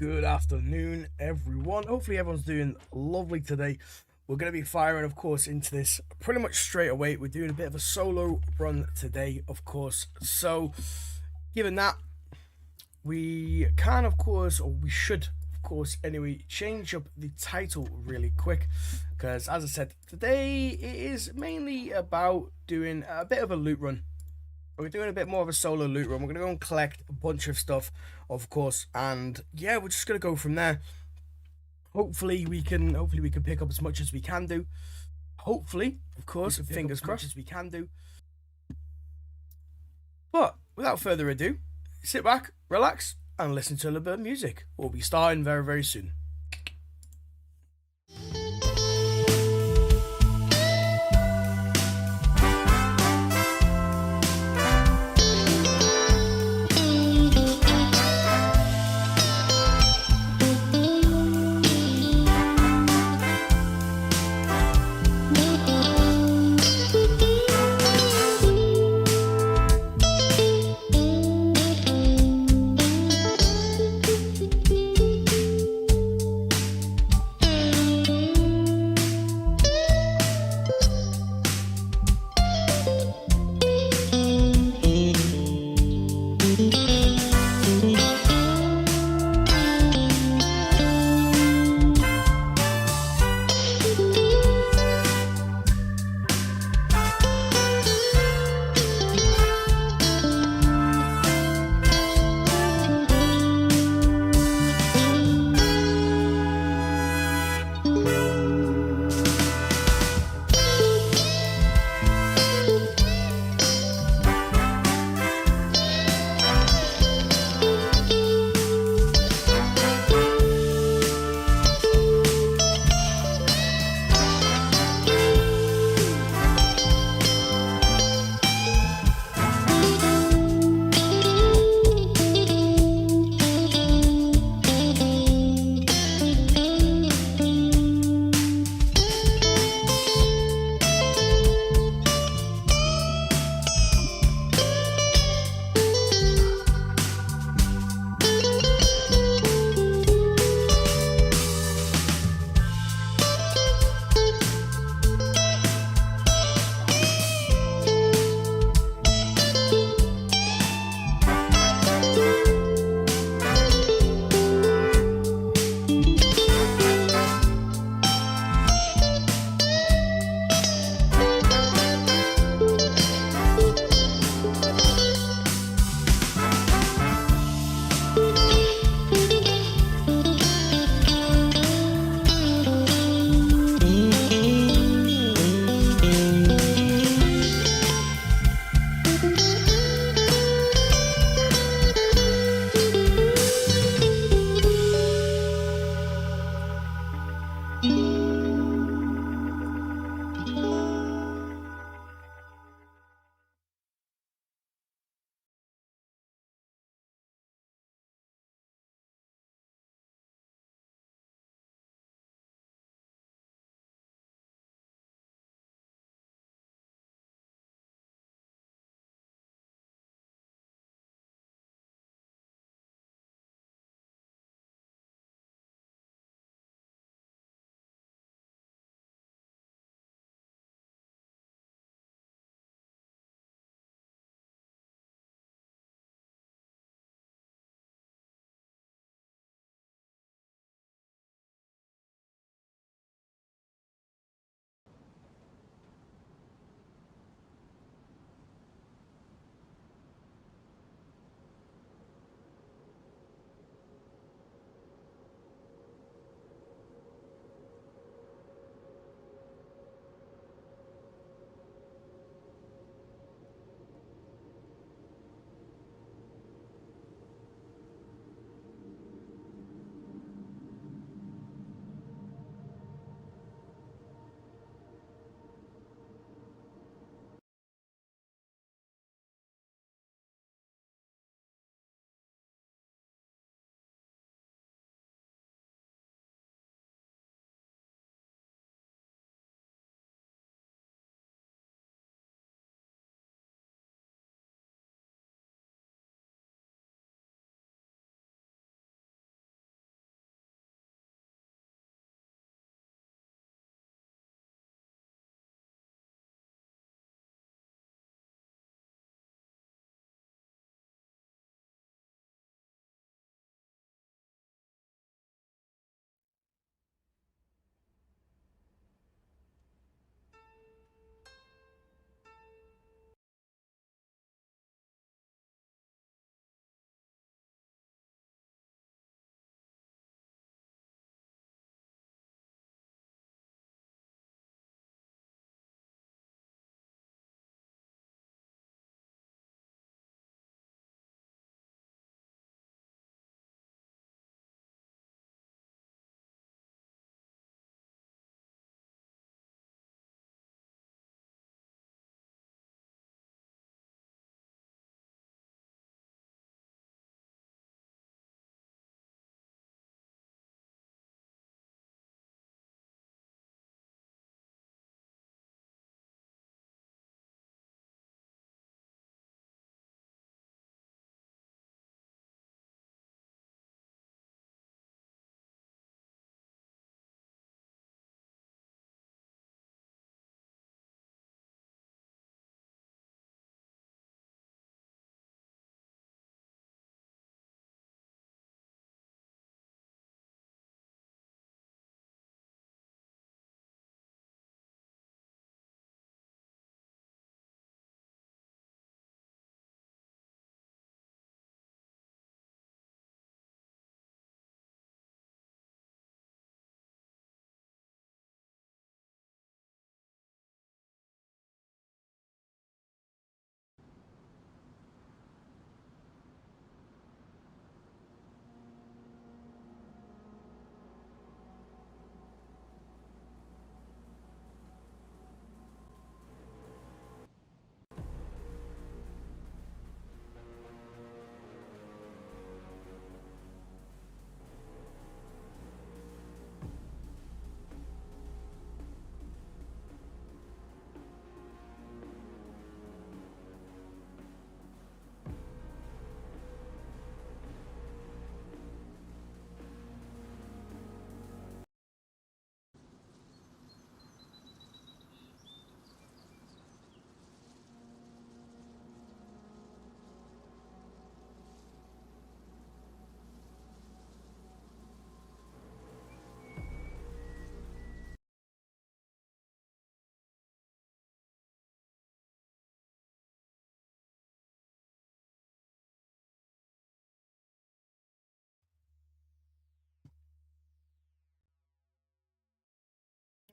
Good afternoon, everyone. Hopefully everyone's doing lovely today. We're going to be firing, of course, into this pretty much straight away. We're doing a bit of a solo run today, of course. So, given that, we can, of course, or we should, of course, anyway, change up the title really quick. Because, as I said, today it is mainly about doing a bit of a loot run. We're doing a bit more of a solo loot run. We're going to go and collect a bunch of stuff, of course, and yeah, we're just going to go from there. Hopefully we can pick up as much as we can do. Hopefully, of course, fingers crossed, as we can do. But without further ado, sit back, relax, and listen to a little bit of music. We'll be starting very, very soon.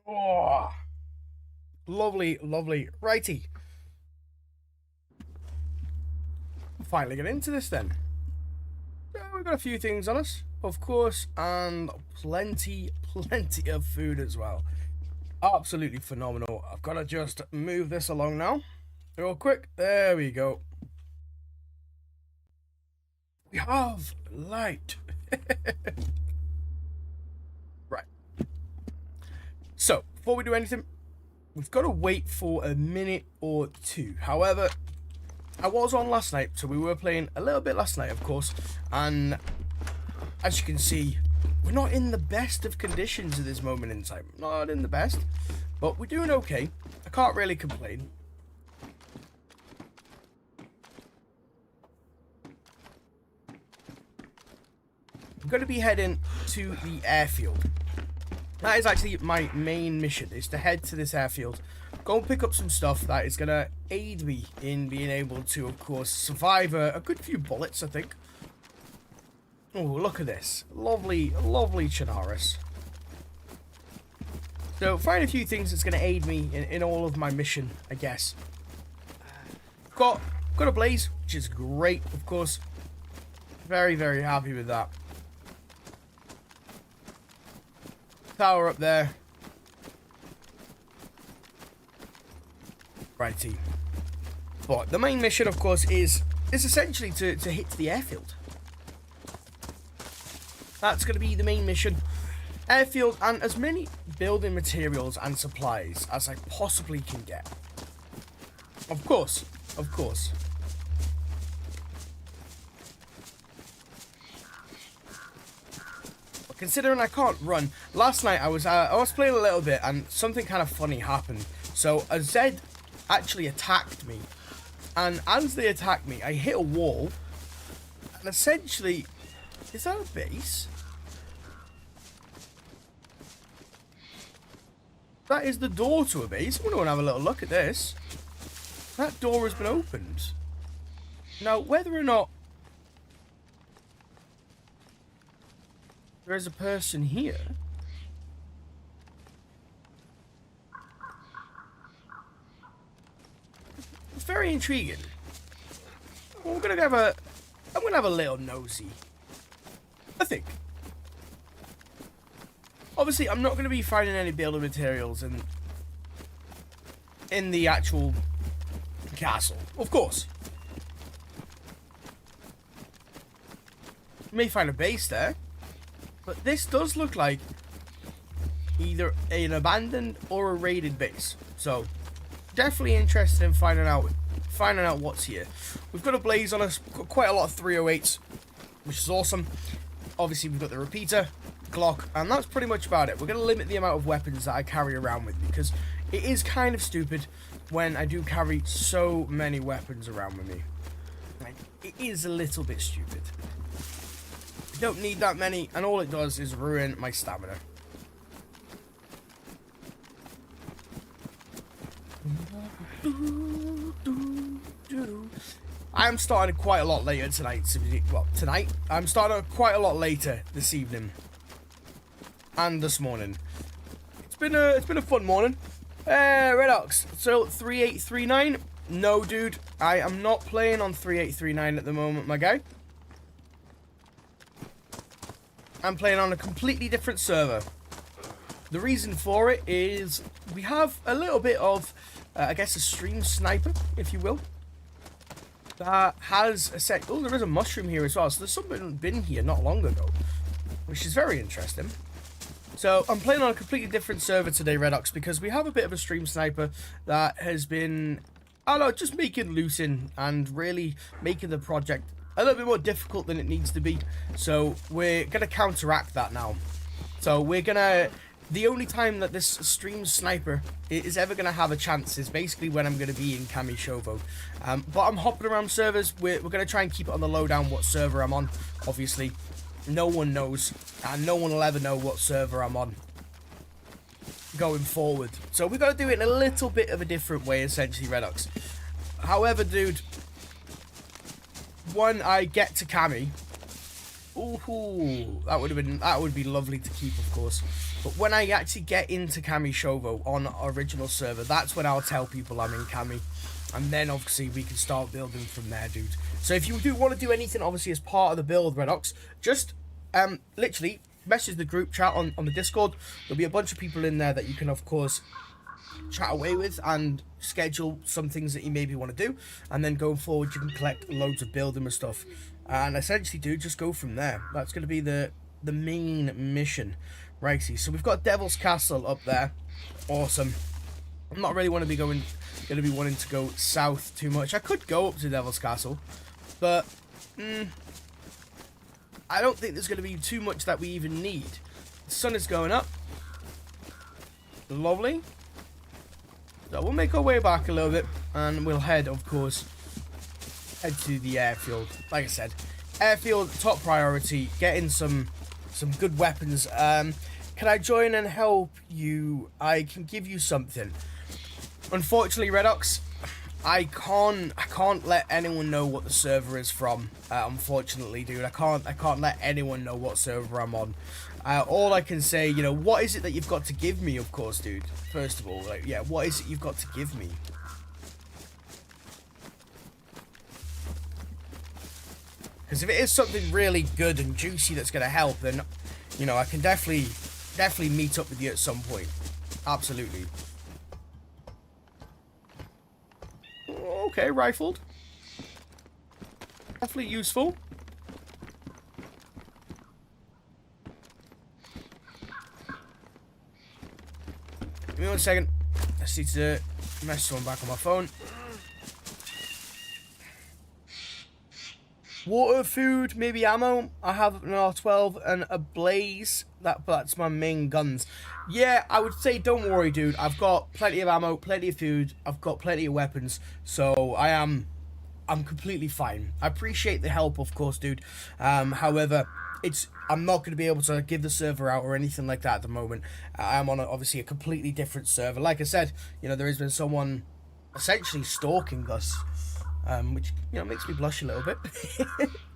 Oh, lovely, lovely. Righty. Finally get into this then. So we've got a few things on us, of course, and plenty of food as well. Absolutely phenomenal. I've got to just move this along now. Real quick. There we go. We have light. Right. So, before we do anything, we've got to wait for a minute or two. However, I was on last night, so we were playing a little bit last night, of course, and as you can see, we're not in the best of conditions at this moment in time. Not in the best, but we're doing okay. I can't really complain. I'm going to be heading to the airfield. That is actually my main mission, is to head to this airfield, go and pick up some stuff that is going to aid me in being able to, of course, survive a good few bullets, I think. Oh, look at this. Lovely, lovely Chinaris. So, find a few things that's going to aid me in all of my mission, I guess. Got a blaze, which is great, of course. Very, very happy with that. Tower up there. Righty. But the main mission, of course, is essentially to hit the airfield. That's going to be the main mission. Airfield and as many building materials and supplies as I possibly can get. Of course. Of course. But considering I can't run, last night I was playing a little bit and something kind of funny happened. So a Zed actually attacked me. And as they attacked me, I hit a wall. And essentially, is that a base? That is the door to a base. I'm going to have a little look at this. That door has been opened. Now, whether or not there is a person here, it's very intriguing. I'm gonna have a little nosy, I think. Obviously, I'm not going to be finding any building materials in the actual castle, of course. You may find a base there, but this does look like either an abandoned or a raided base. So, definitely interested in finding out what's here. We've got a blaze on us, got quite a lot of 308s, which is awesome. Obviously, we've got the repeater, Glock, and that's pretty much about it. We're going to limit the amount of weapons that I carry around with me, because it is kind of stupid when I do carry so many weapons around with me. Like, it is a little bit stupid. I don't need that many, and all it does is ruin my stamina. I'm starting quite a lot later tonight. Well, tonight? I'm starting quite a lot later this evening. And this morning. It's been a fun morning. Redox. So 3839. No, dude. I am not playing on 3839 at the moment, my guy. I'm playing on a completely different server. The reason for it is we have a little bit of, I guess, a stream sniper, if you will. That has a sec. Oh, there is a mushroom here as well. So there's something been here not long ago, which is very interesting. So I'm playing on a completely different server today, Redox, because we have a bit of a stream sniper that has been, I don't know, just making looting and really making the project a little bit more difficult than it needs to be. So we're going to counteract that now. So we're going to, the only time that this stream sniper is ever going to have a chance is basically when I'm going to be in Kami Shovo. But I'm hopping around servers. We're going to try and keep it on the lowdown what server I'm on, obviously. No one knows, and no one will ever know what server I'm on going forward. So we've got to do it in a little bit of a different way, essentially, Redox. However, dude, when I get to Kami, Ooh, that would be lovely to keep, of course. But when I actually get into Cami Shovo on original server, that's when I'll tell people I'm in Cami. And then obviously we can start building from there, dude. So if you do want to do anything, obviously as part of the build, Redox, just literally message the group chat on the Discord. There'll be a bunch of people in there that you can, of course, chat away with and schedule some things that you maybe want to do. And then going forward, you can collect loads of building and stuff. And essentially, dude, just go from there. That's going to be the main mission. Righty, so we've got Devil's Castle up there. Awesome. I'm not really going to be wanting to go south too much. I could go up to Devil's Castle, but I don't think there's going to be too much that we even need. The sun is going up. Lovely. So we'll make our way back a little bit, and we'll head, of course, to the airfield. Like I said, airfield, top priority, getting some good weapons. Can I join and help you? I can give you something. Unfortunately, Redox, I can't let anyone know what the server is from. Unfortunately, dude, I can't let anyone know what server I'm on. All I can say, you know, what is it that you've got to give me? Of course, dude. First of all, like, yeah, what is it you've got to give me? Because if it is something really good and juicy that's going to help, then, you know, I can definitely meet up with you at some point. Absolutely. Okay, rifled. Definitely useful. Give me 1 second. I just need to mess someone back on my phone. Water, food, maybe ammo. I have an R12 and a blaze. That's my main guns. Yeah, I would say don't worry, dude. I've got plenty of ammo, plenty of food. I've got plenty of weapons. So I'm completely fine. I appreciate the help, of course, dude. However, I'm not going to be able to give the server out or anything like that at the moment. I'm on obviously a completely different server. Like I said, you know, there has been someone essentially stalking us. Which, you know, makes me blush a little bit.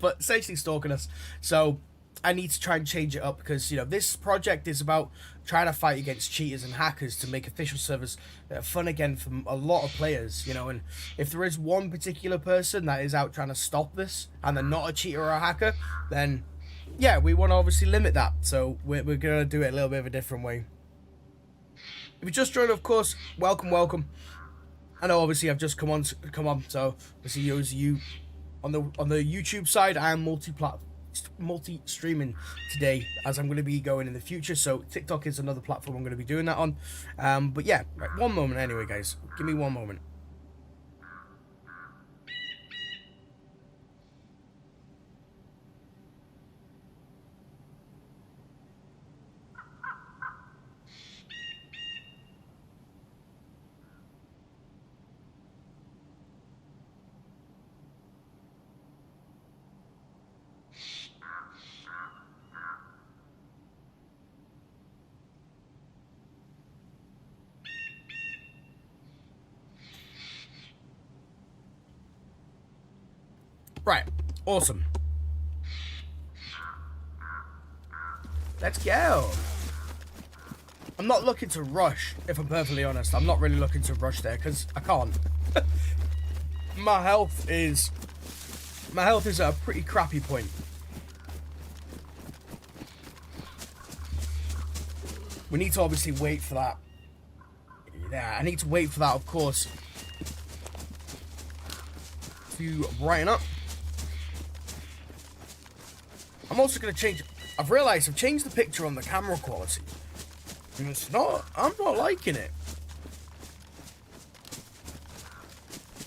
But essentially stalking us. So I need to try and change it up because, you know, this project is about trying to fight against cheaters and hackers to make official servers fun again for a lot of players, you know. And if there is one particular person that is out trying to stop this and they're not a cheater or a hacker, then, yeah, we want to obviously limit that. So we're going to do it a little bit of a different way. If you just joined, of course, welcome. I know, obviously, I've just come on. So, obviously, you on the YouTube side, I am multi-streaming today, as I'm going to be going in the future. So, TikTok is another platform I'm going to be doing that on. But yeah, right, 1 moment anyway, guys. Give me 1 moment. Right, awesome. Let's go. I'm not looking to rush, if I'm perfectly honest. I'm not really looking to rush there, because I can't. My health is at a pretty crappy point. We need to obviously wait for that. Yeah, I need to wait for that, of course, to brighten up. I'm also going to change... I've realised I've changed the picture on the camera quality. And it's not... I'm not liking it.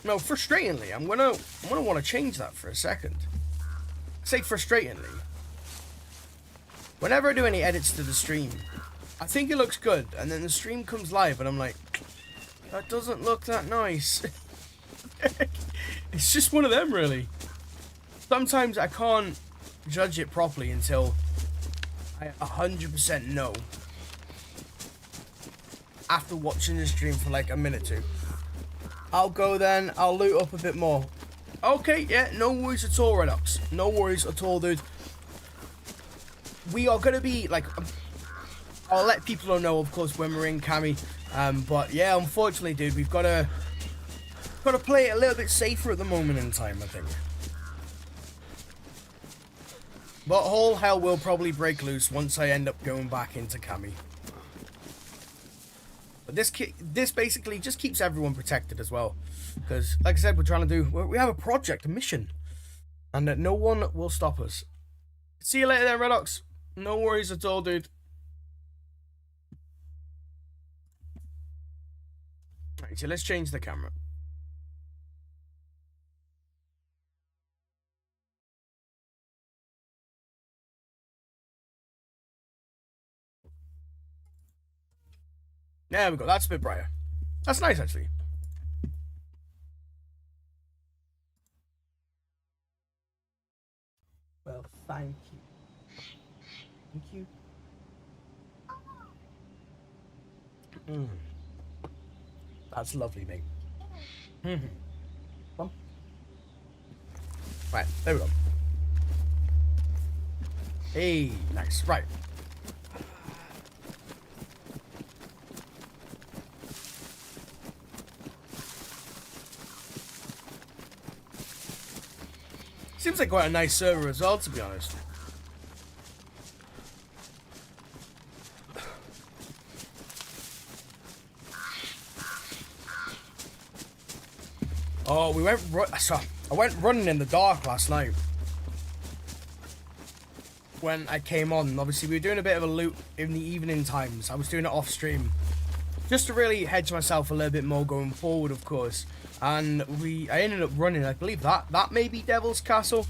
No, frustratingly, I'm gonna want to change that for a second. I say frustratingly. Whenever I do any edits to the stream, I think it looks good, and then the stream comes live, and I'm like, that doesn't look that nice. It's just one of them, really. Sometimes I can't judge it properly until I 100% know after watching the stream for like a minute or two. I'll go then, I'll loot up a bit more. Okay, yeah, no worries at all, Redox. No worries at all, dude. we are going to be, like, I'll let people know, of course, when we're in Cami. But yeah, unfortunately, dude, we've got to play it a little bit safer at the moment in time, I think. But all hell will probably break loose once I end up going back into Cami. But this basically just keeps everyone protected as well. Because, like I said, we're trying to do... We have a project, a mission. And that no one will stop us. See you later then, Redox. No worries at all, dude. Right, so let's change the camera. There we go. That's a bit brighter. That's nice, actually. Well, thank you. Thank you. That's lovely, mate. Come. Right, there we go. Hey, nice. Right. Seems like quite a nice server as well, to be honest. Oh, I went running in the dark last night. When I came on, obviously we were doing a bit of a loot in the evening times. I was doing it off stream. Just to really hedge myself a little bit more going forward, of course. And I ended up running, I believe that may be Devil's Castle.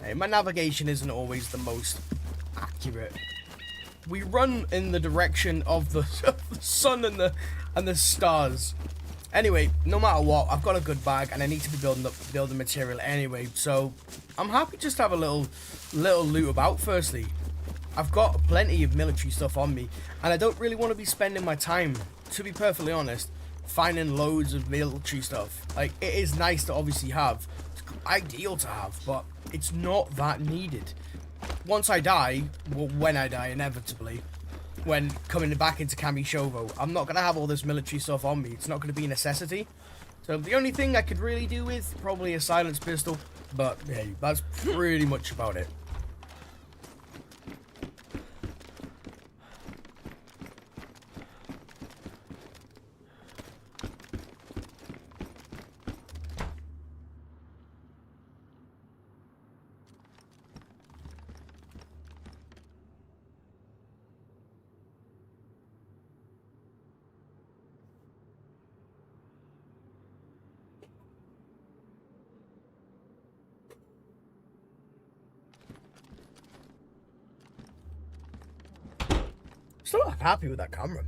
Hey, my navigation isn't always the most accurate. We run in the direction of the sun and the stars. Anyway, no matter what, I've got a good bag and I need to be building material anyway. So I'm happy just to have a little loot about. Firstly, I've got plenty of military stuff on me, and I don't really want to be spending my time, to be perfectly honest, finding loads of military stuff. Like, it is nice to obviously have, it's ideal to have, but it's not that needed. Once I die, well, when I die, inevitably, when coming back into Cami Shovo, I'm not going to have all this military stuff on me. It's not going to be a necessity. So the only thing I could really do with, probably a silenced pistol, but hey, that's pretty much about it. Still not happy with that camera.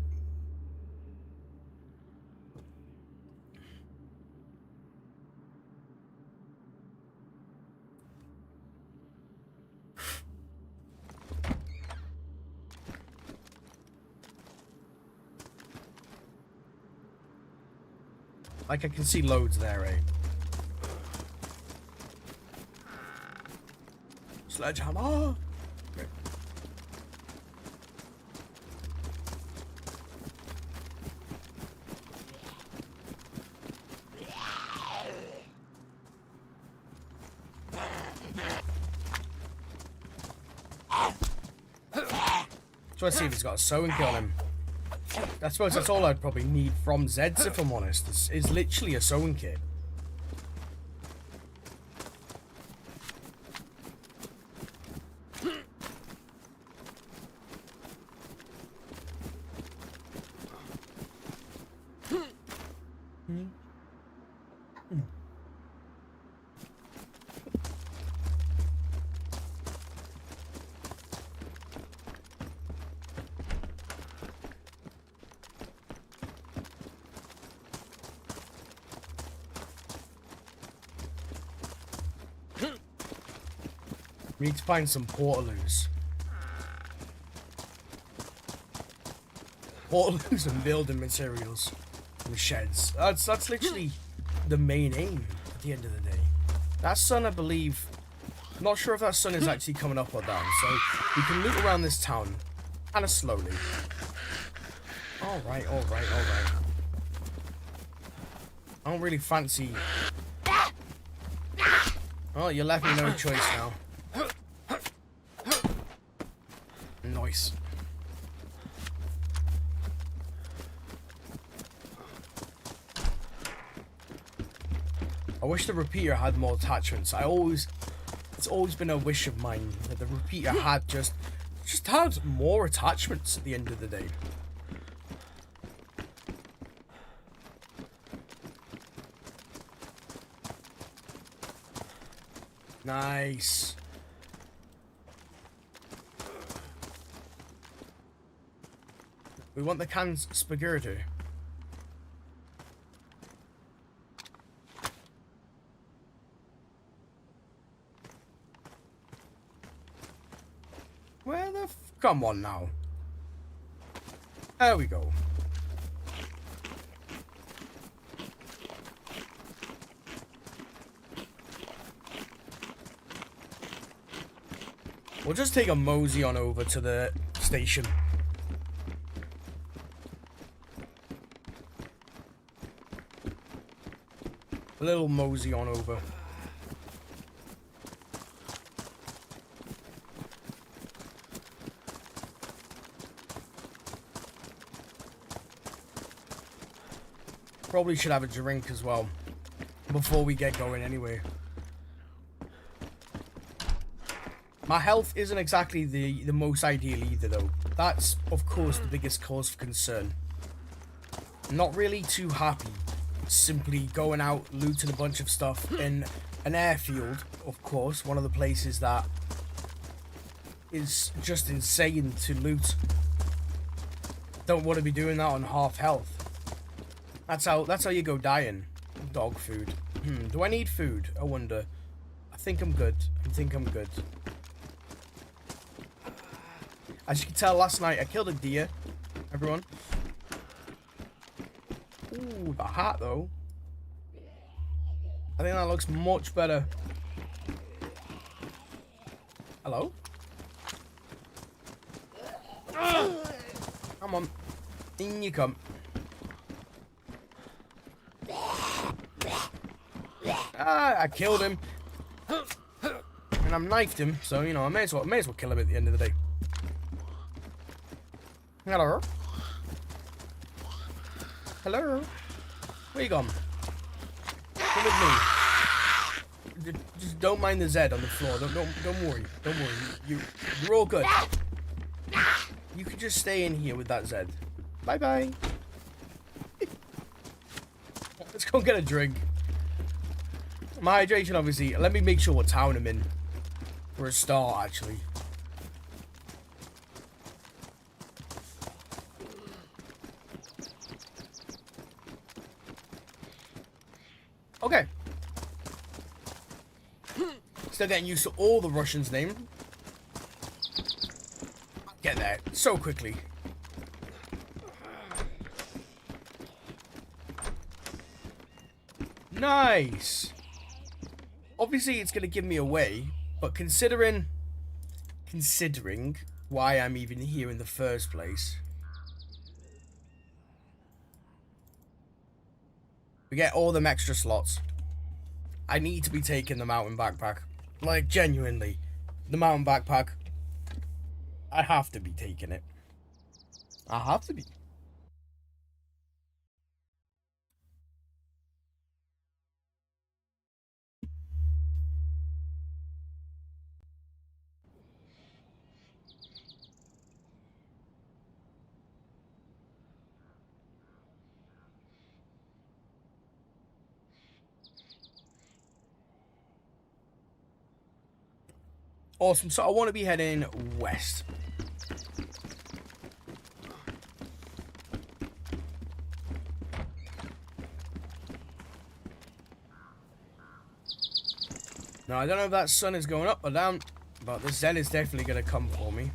Like, I can see loads there, eh? Sledgehammer! Okay. So let's see if he's got a sewing kit on him. I suppose that's all I'd probably need from Zeds, if I'm honest, is literally a sewing kit. We need to find some portaloos. Portaloos and building materials and sheds. That's literally the main aim at the end of the day. That sun, I believe, Not sure if that sun is actually coming up or down, so we can loot around this town kind of slowly. Alright, alright, alright. I don't really fancy... Oh, you left me no choice now. Nice. I wish the repeater had more attachments. It's always been a wish of mine that the repeater had just had more attachments at the end of the day. Nice. We want the canned spaghetti. Where the come on now. There we go. We'll just take a mosey on over to the station. A little mosey on over. Probably should have a drink as well before we get going anyway. My health isn't exactly the most ideal either though. That's of course the biggest cause for concern. I'm not really too happy simply going out looting a bunch of stuff in an airfield, of course, one of the places that is just insane to loot. Don't want to be doing that on half health. That's how you go dying. Dog food. Do I need food? I wonder. I think I'm good. I'm good. As you can tell, last night I killed a deer. Everyone. Ooh, the hat though. I think that looks much better. Hello? Come on. In you come. Ah, I killed him. And I knifed him, so you know, I may as well kill him at the end of the day. Hello? Hello? Where you gone? Come with me. Just don't mind the Z on the floor. Don't worry. Don't worry. You're all good. You can just stay in here with that Z. Bye bye. Let's go get a drink. My hydration, obviously. Let me make sure what town I'm in for a start, actually. Okay. Still getting used to all the Russians' names. Get there so quickly. Nice. Obviously, it's going to give me away, but considering why I'm even here in the first place, we get all them extra slots. I need to be taking the mountain backpack. Like, genuinely, the mountain backpack. I have to be taking it. I have to be. Awesome, so I want to be heading west. Now, I don't know if that sun is going up or down, but the Zen is definitely going to come for me.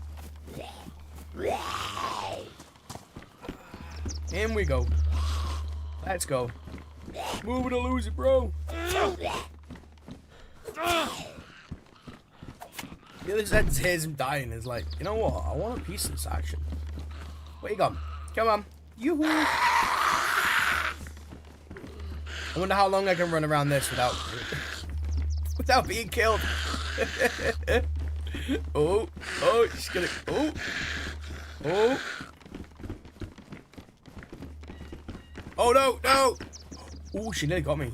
In we go. Let's go. Move it or lose it, bro. The other side hears him dying is like, you know what? I want a piece of this action. Where you gone? Come on. Yoo-hoo. I wonder how long I can run around this without being killed. Oh, she's gonna. Oh. Oh no. Oh, she nearly got me.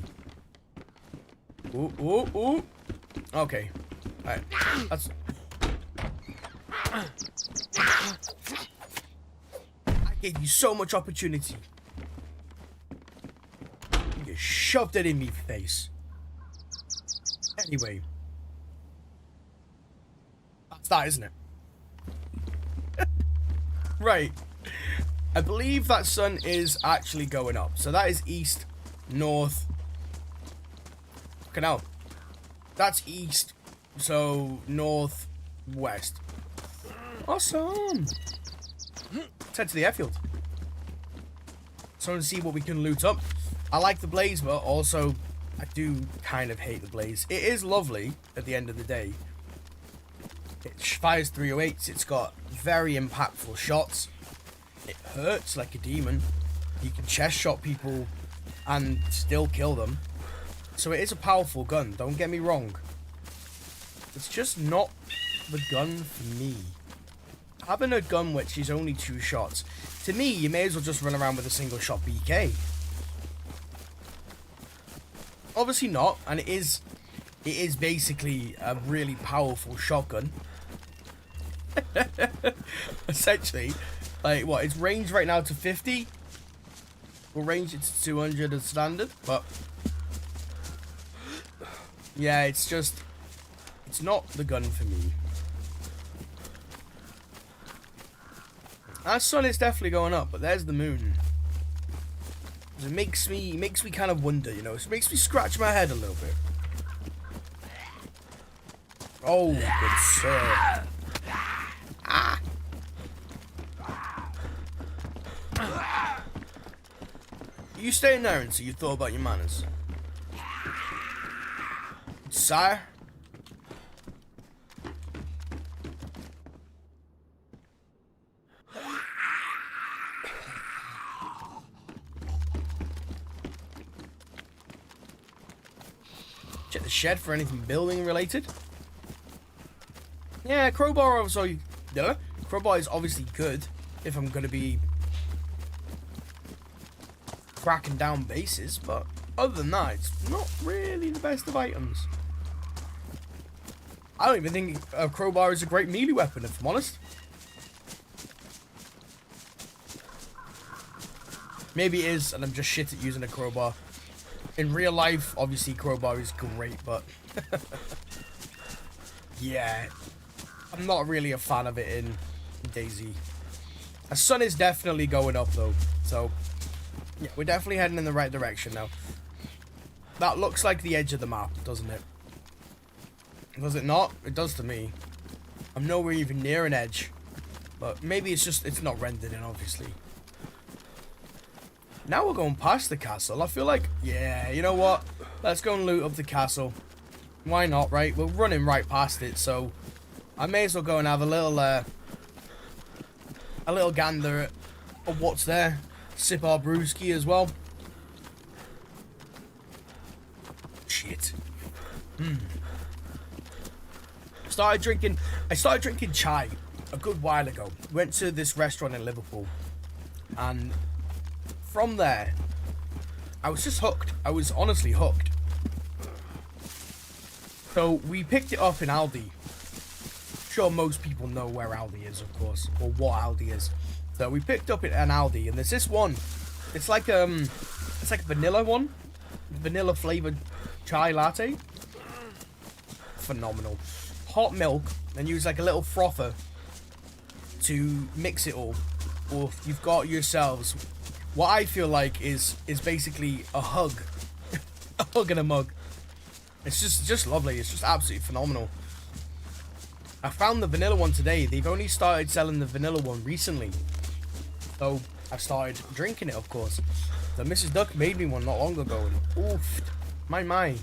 Oh. Okay. Alright. That's. I gave you so much opportunity. You just shoved it in me face. Anyway. That's that, isn't it? Right. I believe that sun is actually going up. So that is east, north. Okay, now. That's east. So north, west. Awesome. Let's head to the airfield. So to see what we can loot up. I like the blaze, but also I do kind of hate the blaze. It is lovely at the end of the day. It fires 308s. It's got very impactful shots. It hurts like a demon. You can chest shot people and still kill them. So it is a powerful gun, don't get me wrong. It's just not the gun for me. Having a gun which is only 2 shots, to me, you may as well just run around with a single shot BK. Obviously not, and it is basically a really powerful shotgun. Essentially, like what? It's range right now to 50. We'll range it to 200 as standard, but yeah, it's not the gun for me. That sun is definitely going up, but there's the moon. It makes me kind of wonder, you know. It makes me scratch my head a little bit. Oh, good sir. Ah. You stay in there until you thought about your manners. Sire? Check the shed for anything building related. Yeah, crowbar crowbar is obviously good if I'm going to be cracking down bases, but other than that, it's not really the best of items. I don't even think a crowbar is a great melee weapon, if I'm honest. Maybe it is, and I'm just shit at using a crowbar. In real life, obviously, crowbar is great, but yeah, I'm not really a fan of it in DayZ. The sun is definitely going up, though, so yeah, we're definitely heading in the right direction now. That looks like the edge of the map, doesn't it? Does it not? It does to me. I'm nowhere even near an edge, but maybe it's not rendered in, obviously. Now we're going past the castle. I feel like, yeah, you know what? Let's go and loot up the castle. Why not, right? We're running right past it, so I may as well go and have a little gander at what's there. Sip our brewski as well. Shit. I started drinking chai a good while ago. Went to this restaurant in Liverpool, and from there, I was just hooked. I was honestly hooked. So we picked it up in Aldi. Sure, most people know where Aldi is, of course, or what Aldi is. So we picked up it at Aldi, and there's this one. It's like a vanilla one, vanilla flavored chai latte. Phenomenal. Hot milk, and use like a little frother to mix it all. Or if you've got yourselves what I feel like is basically a hug. A hug in a mug. It's just lovely. It's just absolutely phenomenal. I found the vanilla one today. They've only started selling the vanilla one recently. So I started drinking it, of course. So Mrs. Duck made me one not long ago. And oof. My.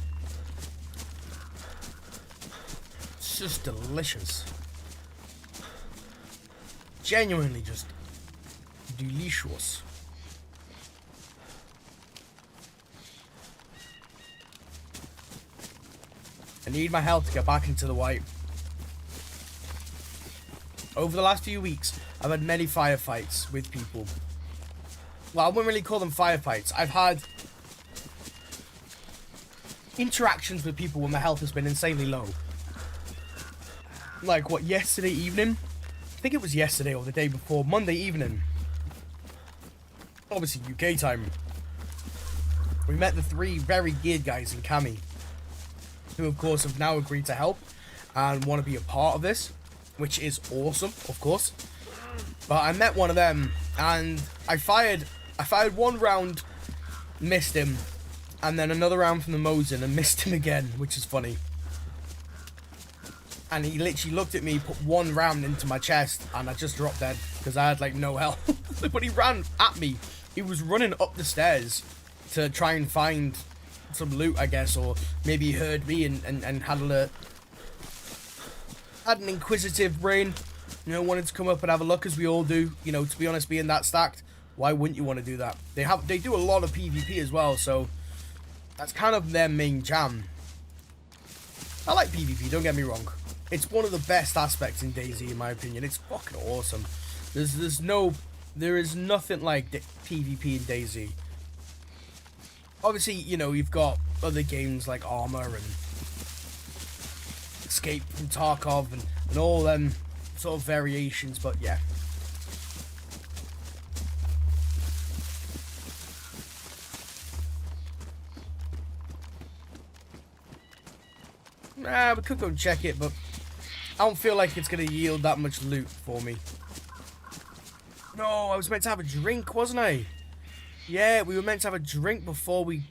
It's just delicious. Genuinely just delicious. I need my health to get back into the white. Over the last few weeks, I've had many firefights with people. Well, I wouldn't really call them firefights. I've had interactions with people when my health has been insanely low. Like, what, yesterday evening? I think it was yesterday or the day before. Monday evening. Obviously, UK time. We met the 3 very geared guys in Cami, who, of course, have now agreed to help and want to be a part of this, which is awesome, of course. But I met one of them, and I fired 1 round, missed him, and then another round from the Mosin and missed him again, which is funny. And he literally looked at me, put 1 round into my chest, and I just dropped dead because I had like no health. But he ran at me. He was running up the stairs to try and find some loot, I guess, or maybe he heard me and had an inquisitive brain, you know, wanted to come up and have a look, as we all do. You know, to be honest, being that stacked, why wouldn't you want to do that? They do a lot of PvP as well, so that's kind of their main jam. I like PvP, don't get me wrong. It's one of the best aspects in DayZ, in my opinion. It's fucking awesome. There is nothing like PvP in DayZ. Obviously, you know, you've got other games like Armor and Escape from Tarkov and all them sort of variations, but yeah. We could go and check it, but I don't feel like it's going to yield that much loot for me. No, I was meant to have a drink, wasn't I? Yeah, we were meant to have a drink before we...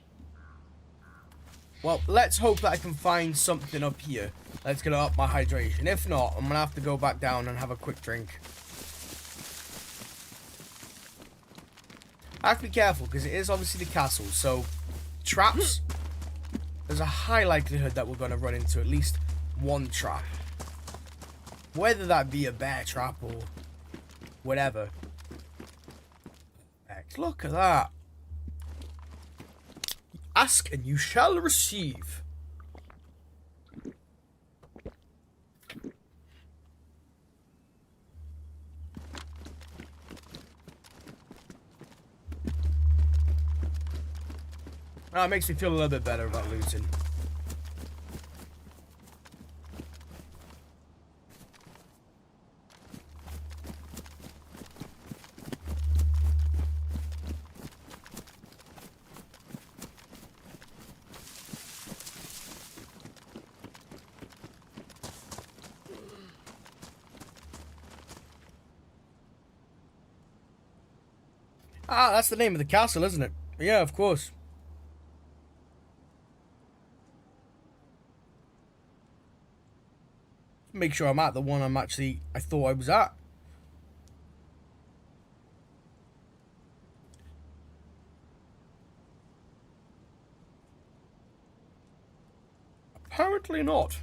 Well, let's hope that I can find something up here that's going to up my hydration. If not, I'm going to have to go back down and have a quick drink. I have to be careful, because it is obviously the castle, so traps, there's a high likelihood that we're going to run into at least 1 trap. Whether that be a bear trap or whatever. Look at that. Ask and you shall receive. It makes me feel a little bit better about looting. Ah, that's the name of the castle, isn't it? Yeah, of course. Make sure I'm at the one I thought I was at. Apparently not.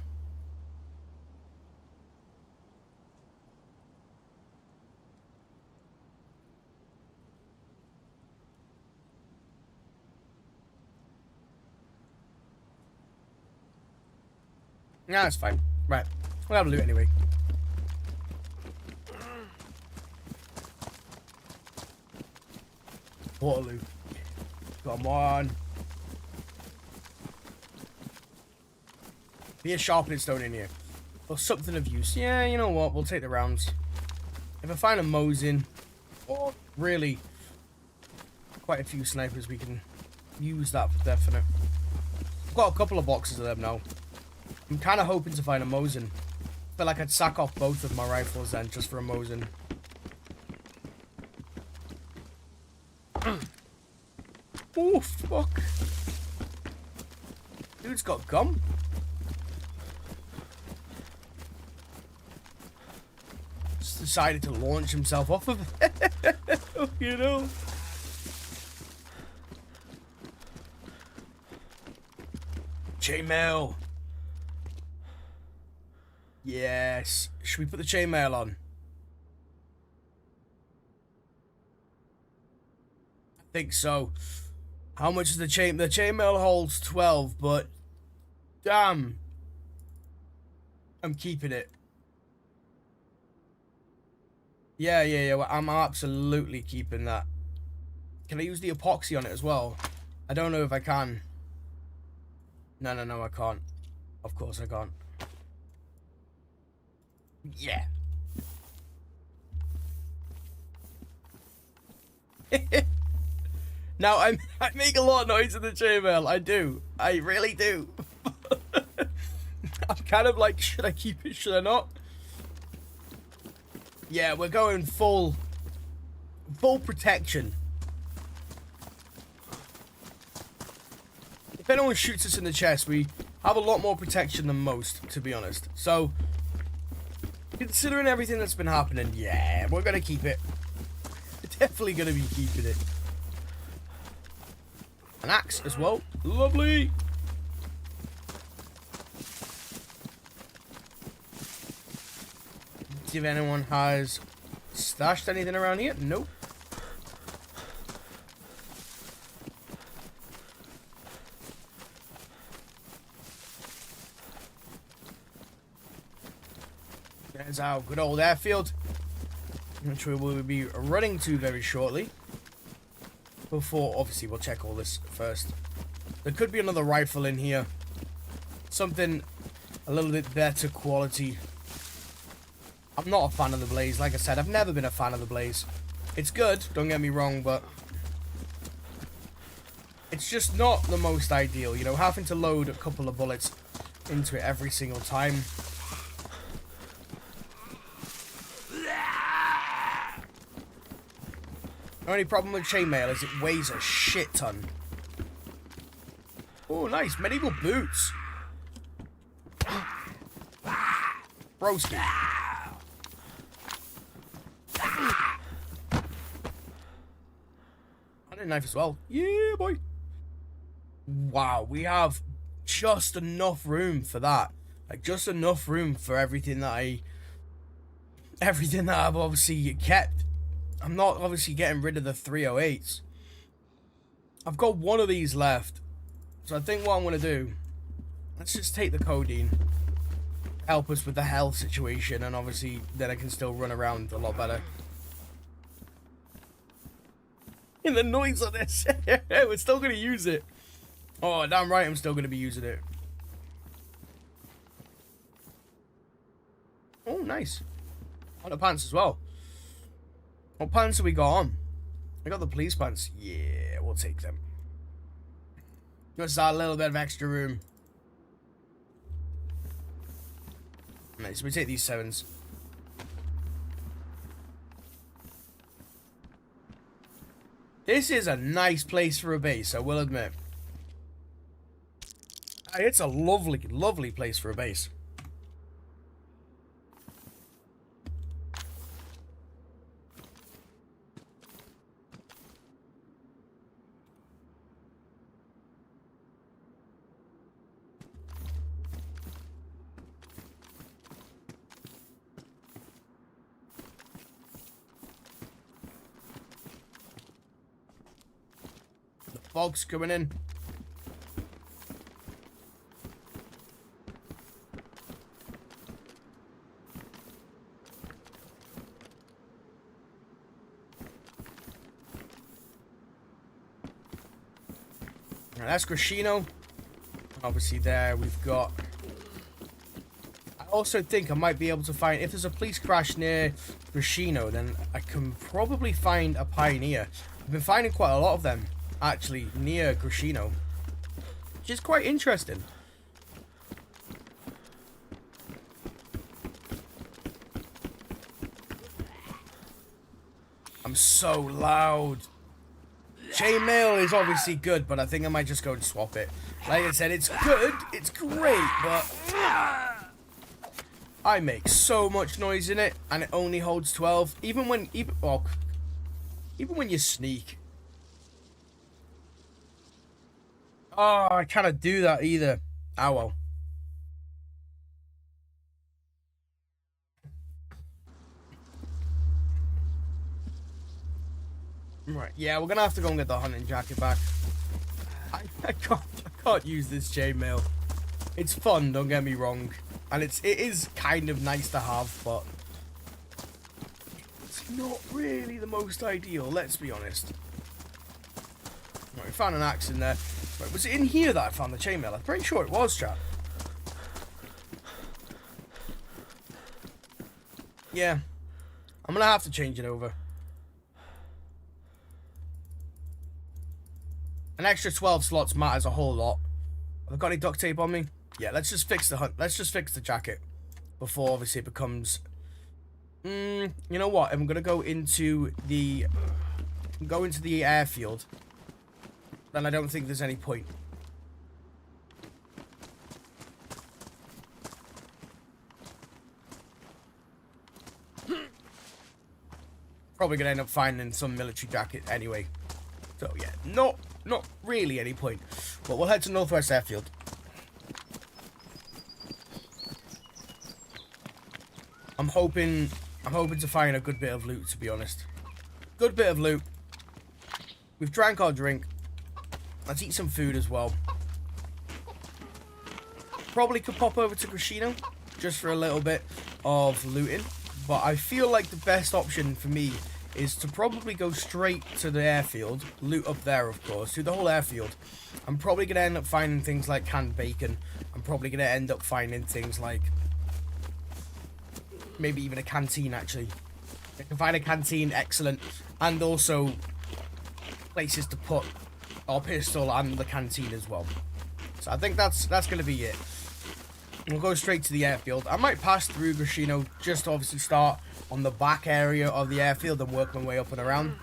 Nah, it's fine. Right. We'll have a loot anyway. Waterloo. Come on. Be a sharpening stone in here. Or something of use. Yeah, you know what? We'll take the rounds. If I find a Mosin, or really quite a few snipers, we can use that for definite. I've got a couple of boxes of them now. I'm kind of hoping to find a Mosin. I feel like I'd sack off both of my rifles then, just for a Mosin. Oh, fuck. Dude's got gum. Just decided to launch himself off of it. You know. Chainmail. Yes. Should we put the chainmail on? I think so. How much is the chain? The chainmail holds 12, but damn, I'm keeping it. Yeah. Well, I'm absolutely keeping that. Can I use the epoxy on it as well? I don't know if I can. No, I can't. Of course I can't. Yeah. Now, I make a lot of noise in the chainmail. I do. I really do. I'm kind of like, should I keep it? Should I not? Yeah, we're going full protection. If anyone shoots us in the chest, we have a lot more protection than most, to be honest. So, considering everything that's been happening, yeah, we're going to keep it. We're definitely going to be keeping it. An axe as well. Lovely. See if anyone has stashed anything around here. Nope. There's our good old airfield, which we will be running to very shortly. Before, obviously, we'll check all this first. There could be another rifle in here. Something a little bit better quality. I'm not a fan of the Blaze. Like I said, I've never been a fan of the Blaze. It's good, don't get me wrong, but it's just not the most ideal. You know, having to load a couple of bullets into it every single time. The only problem with chainmail is it weighs a shit ton. Oh, nice. Medieval boots. Broski. And a knife as well. Yeah, boy. Wow, we have just enough room for that. Like, just enough room for everything that I've obviously kept. I'm not obviously getting rid of the 308s. I've got one of these left. So I think what I'm going to do, let's just take the codeine. Help us with the health situation, and obviously then I can still run around a lot better. And the noise on this. We're still going to use it. Oh, damn right I'm still going to be using it. Oh, nice. On the pants as well. What pants have we got on? I got the police pants. Yeah, we'll take them. Just a little bit of extra room. Nice, we take these 7s. This is a nice place for a base, I will admit. It's a lovely, lovely place for a base. Fog's coming in. Now that's Grashino. Obviously there we've got... I also think I might be able to find... If there's a police crash near Grashino, then I can probably find a Pioneer. I've been finding quite a lot of them, actually, near Grashino. Which is quite interesting. I'm so loud. Chainmail is obviously good, but I think I might just go and swap it. Like I said, it's good, it's great, but I make so much noise in it, and it only holds 12. Even when you sneak. Oh, I cannot do that either. Oh well. Right, yeah, we're gonna have to go and get the hunting jacket back. I can't use this chainmail. It's fun, don't get me wrong, and it is kind of nice to have, but it's not really the most ideal. Let's be honest. Right, we found an axe in there. Right, was it in here that I found the chainmail? I'm pretty sure it was, chat. Yeah, I'm gonna have to change it over. An extra 12 slots matters a whole lot. Have I got any duct tape on me? Yeah, let's just fix the let's just fix the jacket before obviously it becomes. You know what? I'm gonna go into the airfield. Then I don't think there's any point. Probably gonna end up finding some military jacket anyway. So yeah, not really any point. But we'll head to Northwest Airfield. I'm hoping to find a good bit of loot, to be honest. Good bit of loot. We've drank our drink. Let's eat some food as well. Probably could pop over to Grashino just for a little bit of looting. But I feel like the best option for me is to probably go straight to the airfield, loot up there, of course, do the whole airfield. I'm probably going to end up finding things like canned bacon. I'm probably going to end up finding things like maybe even a canteen, actually. If I can find a canteen, excellent. And also places to put our pistol and the canteen as well. So I think that's going to be it. We'll go straight to the airfield. I might pass through Grashino just to obviously start on the back area of the airfield and work my way up and around.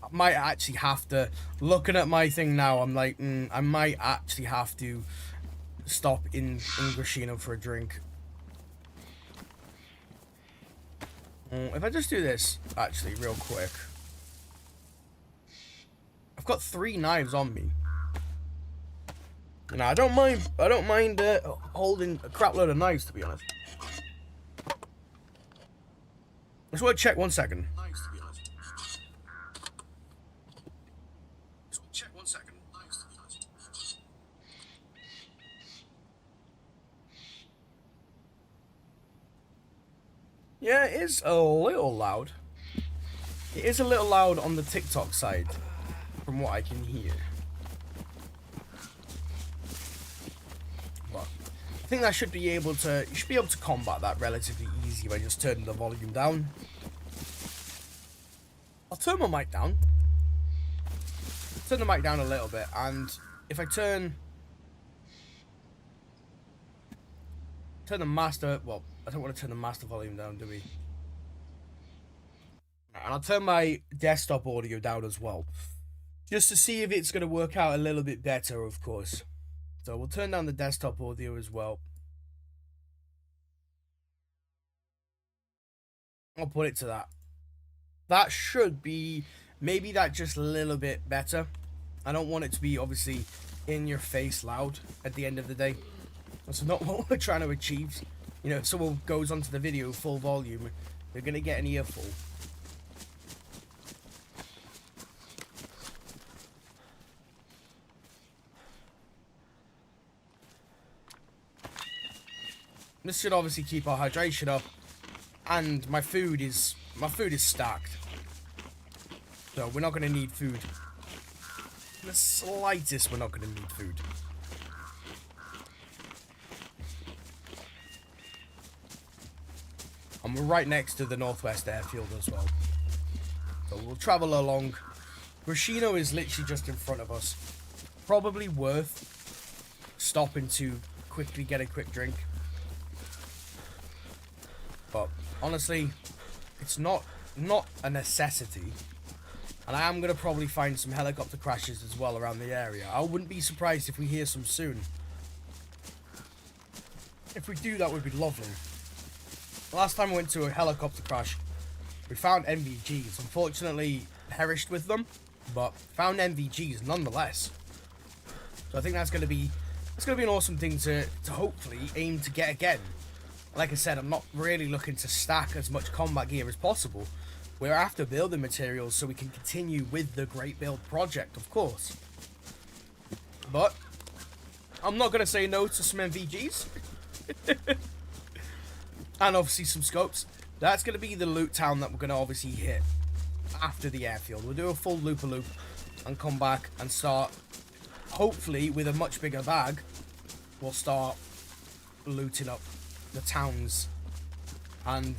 I might actually have to, looking at my thing now, I'm like, I might actually have to stop in Grashino for a drink. If I just do this, actually, real quick. I've got 3 knives on me. Now, I don't mind holding a crap load of knives, to be honest. Just want to check 1 second. Knives, to be honest. Just want to check 1 second. Knives, to be honest. Yeah, it is a little loud. It is a little loud on the TikTok side, from what I can hear. But I think that should be able to, you should be able to combat that relatively easy by just turning the volume down. I'll turn my mic down. Turn the mic down a little bit, and if I turn the master, well, I don't want to turn the master volume down, do we? And I'll turn my desktop audio down as well, just to see if it's going to work out a little bit better, of course. So we'll turn down the desktop audio as well. I'll put it to that. That should be, maybe that just a little bit better. I don't want it to be, obviously, in your face loud at the end of the day. That's not what we're trying to achieve. You know, if someone goes onto the video full volume, they're going to get an earful. This should obviously keep our hydration up, and my food is stacked, so we're not going to need food. In the slightest, we're not going to need food. And we're right next to the Northwest Airfield as well, so we'll travel along. Grashino is literally just in front of us. Probably worth stopping to quickly get a quick drink. But honestly, it's not a necessity. And I am going to probably find some helicopter crashes as well around the area. I wouldn't be surprised if we hear some soon. If we do, that would be lovely. Last time we went to a helicopter crash, we found NVGs. Unfortunately, perished with them, but found NVGs nonetheless. So I think that's going to be an awesome thing to hopefully aim to get again. Like I said, I'm not really looking to stack as much combat gear as possible, we're after building materials so we can continue with the great build project, of course. But I'm not going to say no to some MVGs. And obviously some scopes. That's going to be the loot town that we're going to obviously hit after the airfield. We'll do a full loop-a-loop and come back and start, hopefully with a much bigger bag, we'll start looting up the towns. And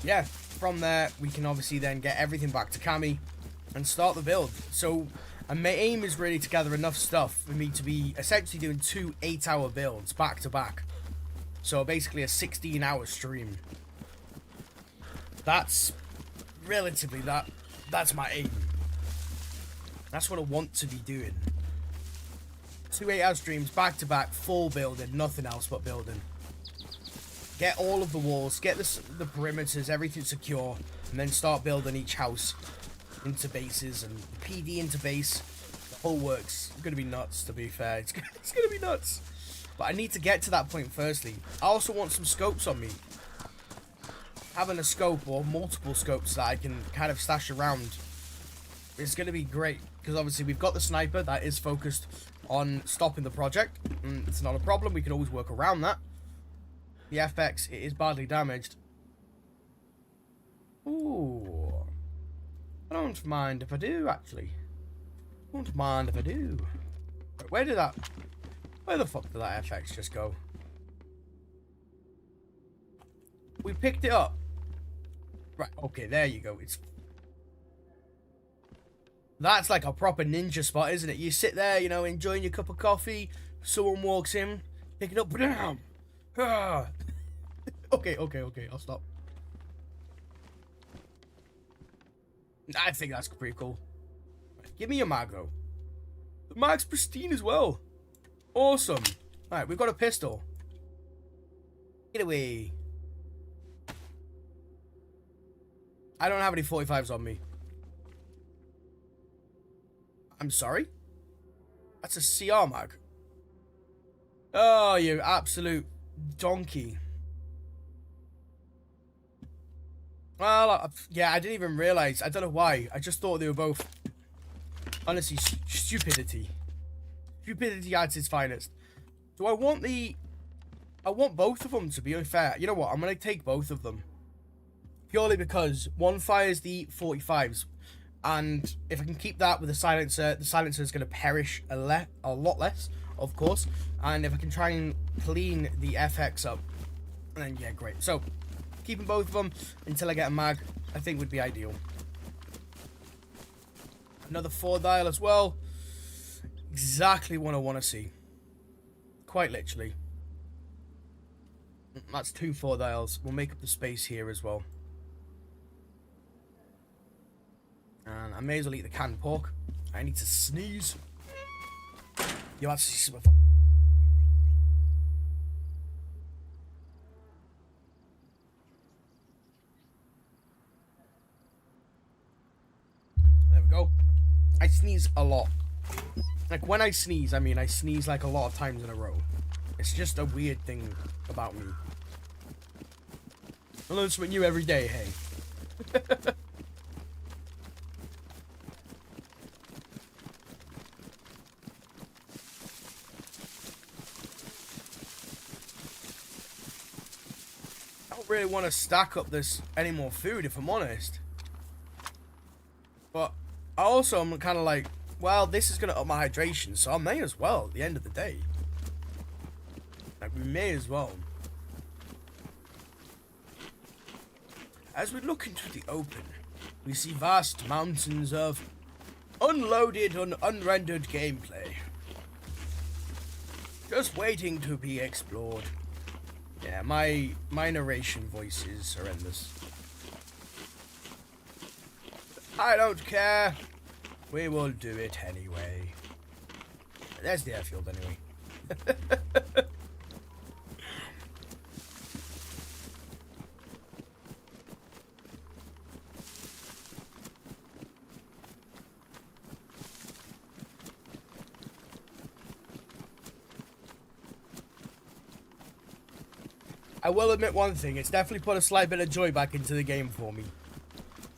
yeah, from there we can obviously then get everything back to Cami and start the build. So, and my aim is really to gather enough stuff for me to be essentially doing 2 8-hour builds back to back. So basically a 16-hour stream. That's relatively, that's my aim. That's what I want to be doing. 2 8-hour streams back to back, full building, nothing else but building. Get all of the walls, get the perimeters, everything secure, and then start building each house into bases and PD into base. The whole works. It's gonna be nuts, to be fair. It's gonna be nuts. But I need to get to that point firstly. I also want some scopes on me. Having a scope or multiple scopes that I can kind of stash around is going to be great. Because obviously we've got the sniper that is focused on stopping the project. It's not a problem. We can always work around that. The FX, it is badly damaged. Ooh. I don't mind if I do, actually. I don't mind if I do. Where the fuck did that FX just go? We picked it up. Right, okay, there you go. That's like a proper ninja spot, isn't it? You sit there, you know, enjoying your cup of coffee. Someone walks in, pick it up, bam! Ah. Okay, I'll stop. I think that's pretty cool. Give me your mag, though. The mag's pristine as well. Awesome. Alright, we've got a pistol. Get away. I don't have any 45s on me. I'm sorry? That's a CR mag. Oh, you absolute donkey. Well, yeah, I didn't even realize. I don't know why. I just thought they were both... Honestly, stupidity. Stupidity at its finest. Do I want the... I want both of them, to be unfair. You know what? I'm going to take both of them. Purely because one fires the 45s. And if I can keep that with the silencer is going to perish a lot less, of course. And if I can try and clean the FX up, then yeah, great. So, keeping both of them until I get a mag, I think would be ideal. Another 4-dial as well. Exactly what I want to see. Quite literally. That's 2 4-dials. We'll make up the space here as well. And I may as well eat the canned pork. I need to sneeze. You have to see some... There we go. I sneeze a lot. Like, when I sneeze, I mean I sneeze like a lot of times in a row. It's just a weird thing about me. I learn something new every day, hey. I don't really want to stack up this any more food, if I'm honest. But I also am kind of like, well, this is going to up my hydration, so I may as well at the end of the day. Like, we may as well. As we look into the open, we see vast mountains of unloaded and unrendered gameplay. Just waiting to be explored. Yeah, my narration voice is horrendous. I don't care. We will do it anyway. There's the airfield anyway. I will admit one thing, it's definitely put a slight bit of joy back into the game for me.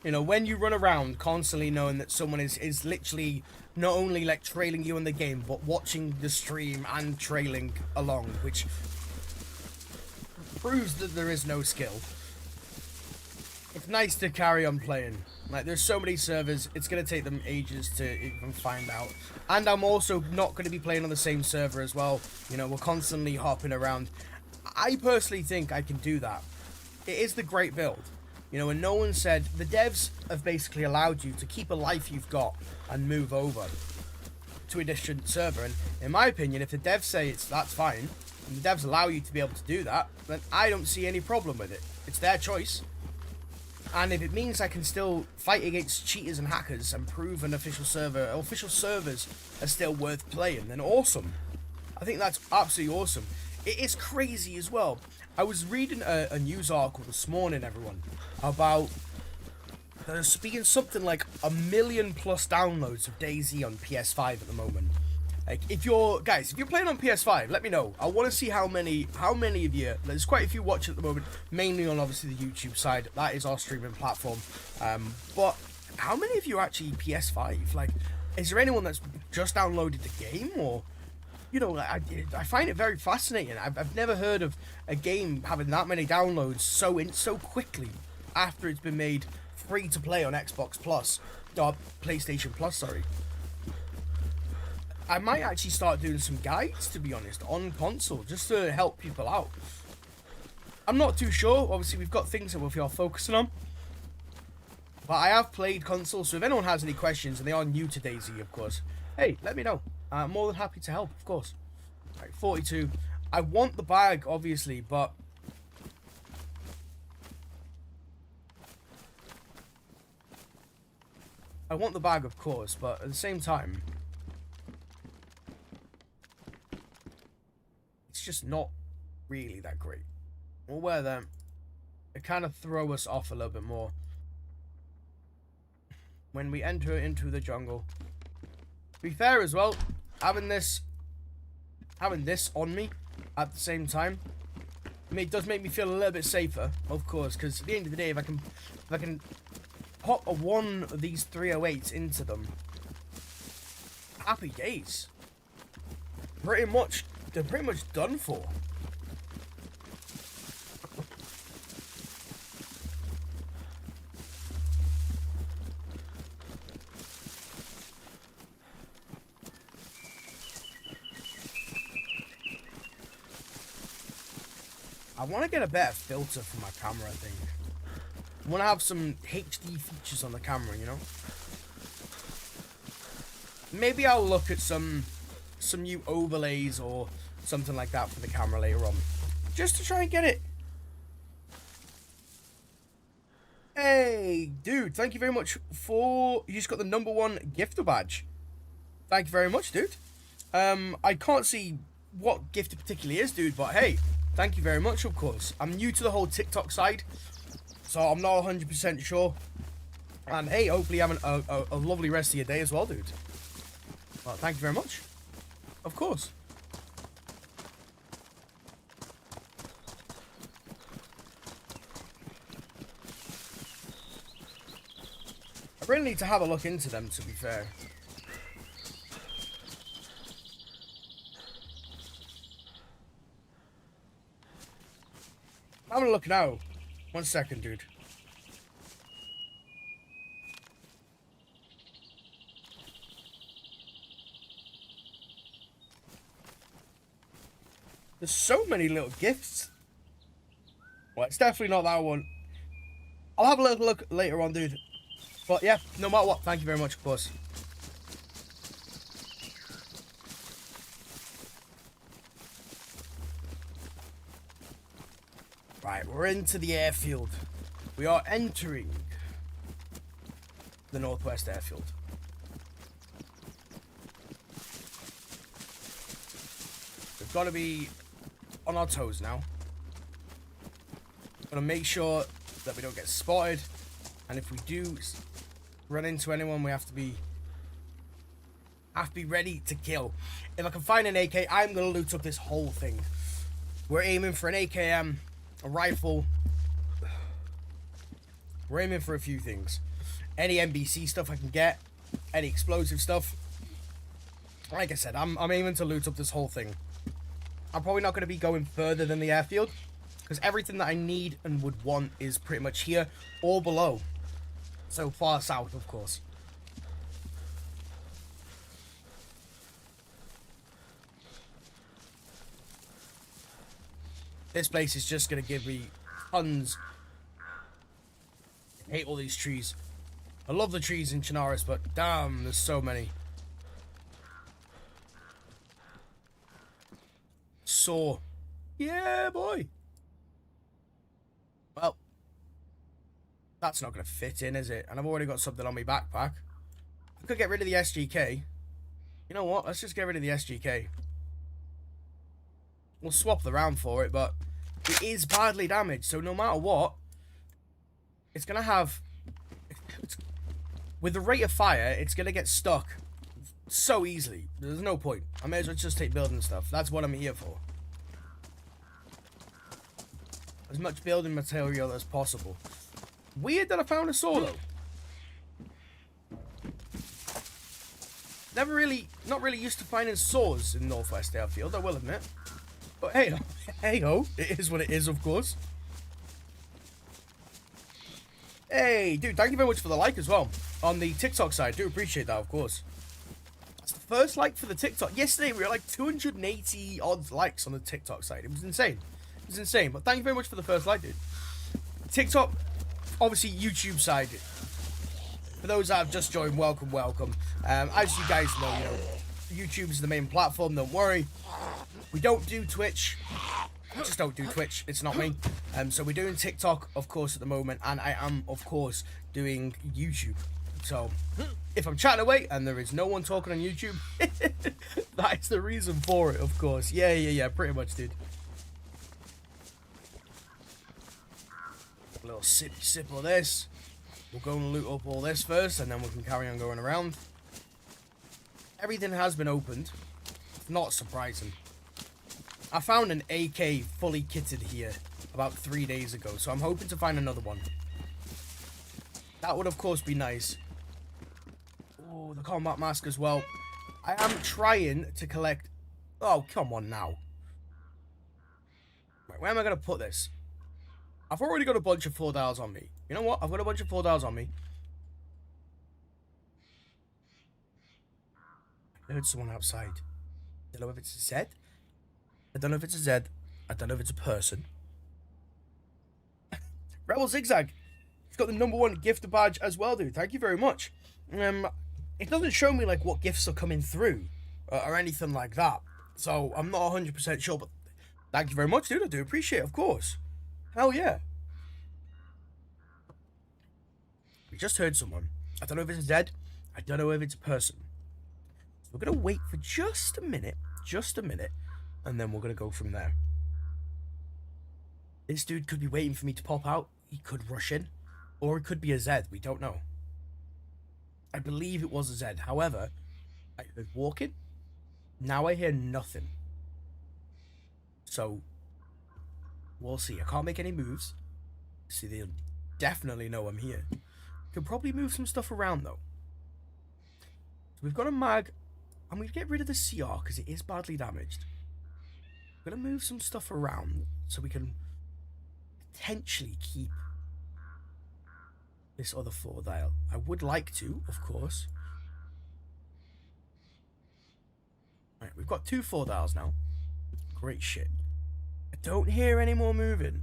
You know, when you run around constantly knowing that someone is literally not only like trailing you in the game, but watching the stream and trailing along, which proves that there is no skill. It's nice to carry on playing. Like, there's so many servers, it's going to take them ages to even find out. And I'm also not going to be playing on the same server as well. You know, we're constantly hopping around. I personally think I can do that. It is the great build. You know, and no one said, the devs have basically allowed you to keep a life you've got and move over to a different server. And in my opinion, if the devs say that's fine, and the devs allow you to be able to do that, then I don't see any problem with it. It's their choice. And if it means I can still fight against cheaters and hackers and prove an official servers are still worth playing, then awesome. I think that's absolutely awesome. It is crazy as well. I was reading a news article this morning, everyone, about there's being something like 1 million plus downloads of DayZ on PS5 at the moment. Like, if you're playing on PS5, let me know. I want to see how many of you. There's quite a few watching at the moment, mainly on obviously the YouTube side. That is our streaming platform. But how many of you are actually PS5? Like, is there anyone that's just downloaded the game, or, you know, I find it very fascinating. I've never heard of a game having that many downloads so quickly after it's been made free to play on Xbox Plus, or PlayStation Plus, sorry. I might actually start doing some guides, to be honest, on console, just to help people out. I'm not too sure. Obviously, we've got things that we are focusing on. But I have played console, so if anyone has any questions, and they are new to DayZ, of course, hey, let me know. I'm more than happy to help, of course. Right, 42. I want the bag, obviously, but at the same time, it's just not really that great. We'll wear them. It kind of throw us off a little bit more when we enter into the jungle. To be fair as well, having this on me at the same time, it does make me feel a little bit safer, of course, because at the end of the day, if I can pop one of these 308s into them, happy days. They're pretty much done for. I want to get a better filter for my camera, I think. I want to have some HD features on the camera, you know? Maybe I'll look at some new overlays or something like that for the camera later on, just to try and get it. Hey, dude, thank you very much for... You just got the #1 gifter badge. Thank you very much, dude. I can't see what gift it particularly is, dude, but hey, thank you very much, of course. I'm new to the whole TikTok side, so I'm not 100% sure. And hey, hopefully having a lovely rest of your day as well, dude. Well, thank you very much. Of course. I really need to have a look into them, to be fair. I'm having a look now. 1 second, dude. There's so many little gifts. Well, it's definitely not that one. I'll have a little look later on, dude. But yeah, no matter what, thank you very much, of course. Right, we're into the airfield. We are entering the Northwest Airfield. We've got to be on our toes now. Got to make sure that we don't get spotted, and if we do run into anyone, we have to be ready to kill. If I can find an AK, I'm gonna loot up this whole thing. We're aiming for an AKM, a rifle. We're aiming for a few things. any NBC stuff I can get, any explosive stuff. Like I said, I'm aiming to loot up this whole thing. I'm probably not going to be going further than the airfield, because everything that I need and would want is pretty much here or below. So far south, of course. This place is just going to give me tons. I hate all these trees. I love the trees in Chinaris, but damn, there's so many. Saw. Yeah, boy. Well, that's not going to fit in, is it? And I've already got something on my backpack. I could get rid of the SGK. You know what? Let's just get rid of the SGK. We'll swap the round for it, but it is badly damaged. So no matter what, it's going to have... with the rate of fire, it's going to get stuck so easily. There's no point. I may as well just take building stuff. That's what I'm here for. As much building material as possible. Weird that I found a saw, though. Not really used to finding saws in Northwest Airfield, I will admit. But hey, hey ho, it is what it is, of course. Hey, dude, thank you very much for the like as well. On the TikTok side, do appreciate that, of course. It's the first like for the TikTok. Yesterday, we were like 280 odd likes on the TikTok side. It was insane. It was insane. But thank you very much for the first like, dude. TikTok, obviously YouTube side. For those that have just joined, welcome, welcome. As you guys know, YouTube is the main platform, don't worry. We don't do Twitch. I just don't do Twitch. It's not me. So we're doing TikTok, of course, at the moment. And I am, of course, doing YouTube. So, if I'm chatting away and there is no one talking on YouTube, that is the reason for it, of course. Yeah, pretty much, dude. A little sip of this. We'll go and loot up all this first, and then we can carry on going around. Everything has been opened. Not surprising. I found an AK fully kitted here about 3 days ago, so I'm hoping to find another one. That would, of course, be nice. Oh, the combat mask as well. I am trying to collect... Oh, come on now. Right, where am I going to put this? I've already got a bunch of 4 dials on me. You know what? I've got a bunch of 4 dials on me. I heard someone outside. I don't know if it's a Z. I don't know if it's a Z. I don't know if it's a person. Rebel Zigzag. He's got the #1 gift badge as well, dude. Thank you very much. It doesn't show me like what gifts are coming through or anything like that. So I'm not 100% sure, but thank you very much, dude. I do appreciate it, of course. Hell yeah. We just heard someone. I don't know if it's a Z. I don't know if it's a person. So we're going to wait for just a minute, and then we're going to go from there. This dude could be waiting for me to pop out. He could rush in, or it could be a Z. We don't know. I believe it was a Z. However, I heard walking. Now I hear nothing. So, we'll see. I can't make any moves. See, they'll definitely know I'm here. Could probably move some stuff around, though. So we've got a mag. I'm going to get rid of the CR because it is badly damaged. I'm going to move some stuff around so we can potentially keep this other 4 dial. I would like to, of course. Right, we've got 2 4 dials now. Great shit. I don't hear any more moving.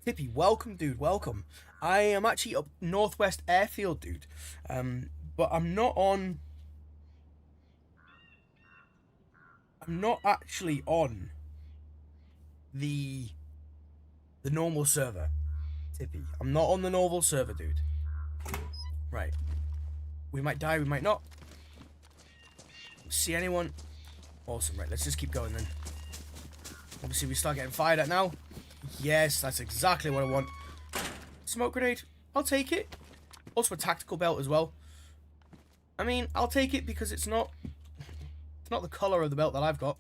Tippy, welcome, dude, welcome. I am actually up Northwest Airfield, dude. But I'm not actually on the normal server, Tippy. I'm not on the normal server, dude. Right. We might die, we might not. See anyone? Awesome, right, let's just keep going then. Obviously, we start getting fired at now. Yes, that's exactly what I want. Smoke grenade. I'll take it. Also a tactical belt as well. I mean, I'll take it because it's not the colour of the belt that I've got.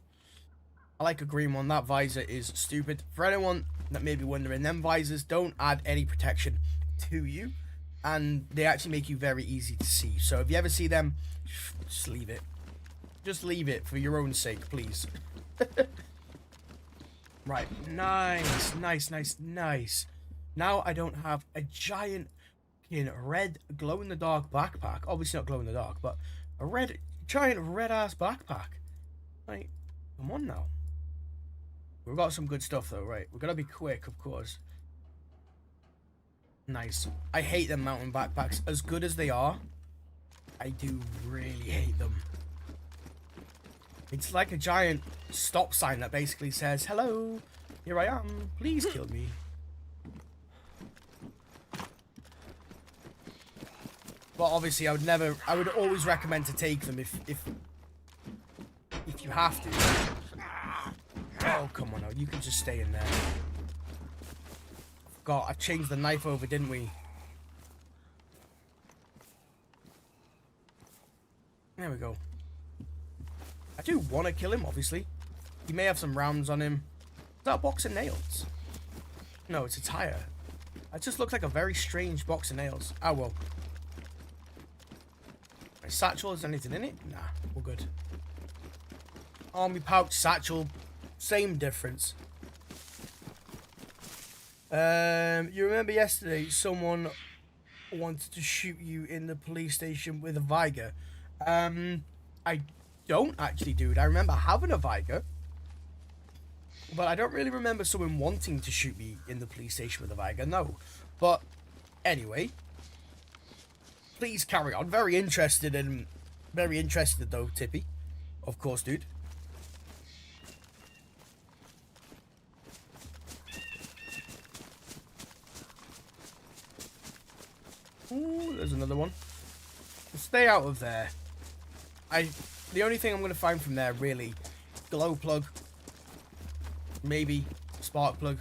I like a green one. That visor is stupid. For anyone that may be wondering, them visors don't add any protection to you, and they actually make you very easy to see. So if you ever see them, just leave it. Just leave it for your own sake, please. Right, nice, nice, nice, nice. Now I don't have a giant red glow-in-the-dark backpack. Obviously not glow-in-the-dark, but a giant red-ass backpack. Like, come on now. We've got some good stuff though, right? We're gonna be quick, of course. Nice. I hate them mountain backpacks. As good as they are, I do really hate them. It's like a giant stop sign that basically says, hello, here I am, please kill me. But obviously I would always recommend to take them if you have to. Oh, come on now, you can just stay in there. God, I changed the knife over, didn't we? There we go. I do want to kill him, obviously. He may have some rounds on him. Is that a box of nails? No, it's a tire. It just looks like a very strange box of nails. Oh, well. My satchel, is anything in it? Nah, we're good. Army pouch, satchel, same difference. You remember yesterday someone wanted to shoot you in the police station with a Viger? I don't actually, dude. I remember having a Viger, but I don't really remember someone wanting to shoot me in the police station with a Viger, no. But anyway, please carry on. Very interested though, Tippy. Of course, dude. Ooh, there's another one. Stay out of there. The only thing I'm going to find from there, really, glow plug, maybe spark plug.